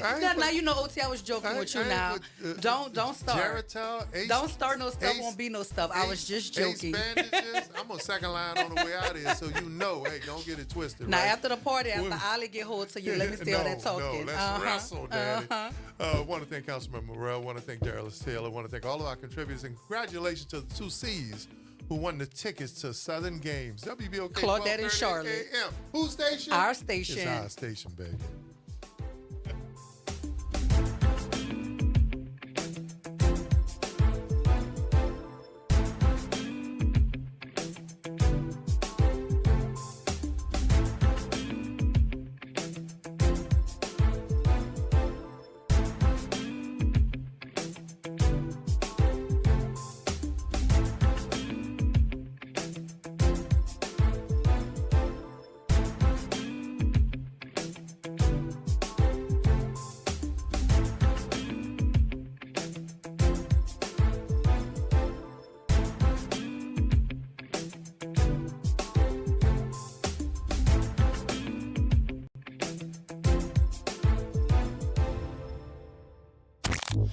Now you know, OT, I was joking with you now. Don't start. Geritol, Don't start no stuff, won't be no stuff. I was just joking. Bandages. I'm on second line on the way out of here, so you know, hey, don't get it twisted. Now, right? after the party, after Ollie get hold to you, let me stay on that talking. No, let's wrestle, Daddy. Want to thank Councilmember Morrell. Want to thank Daryl Taylor. Want to thank all of our contributors. And congratulations to the 2 C's who won the tickets to Southern Games. WBOK Claudette and Charlotte. AM. Whose station? Our station. It's our station, baby.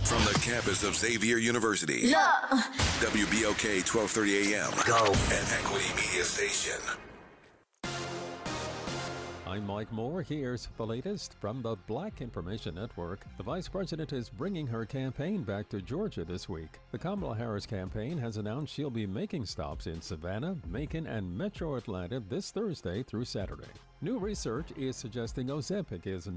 From the campus of Xavier University. Yeah. WBOK 1230 AM. Go. An Equity Media Station. I'm Mike Moore. Here's the latest from the Black Information Network. The vice president is bringing her campaign back to Georgia this week. The Kamala Harris campaign has announced she'll be making stops in Savannah, Macon, and Metro Atlanta this Thursday through Saturday. New research is suggesting Ozempic is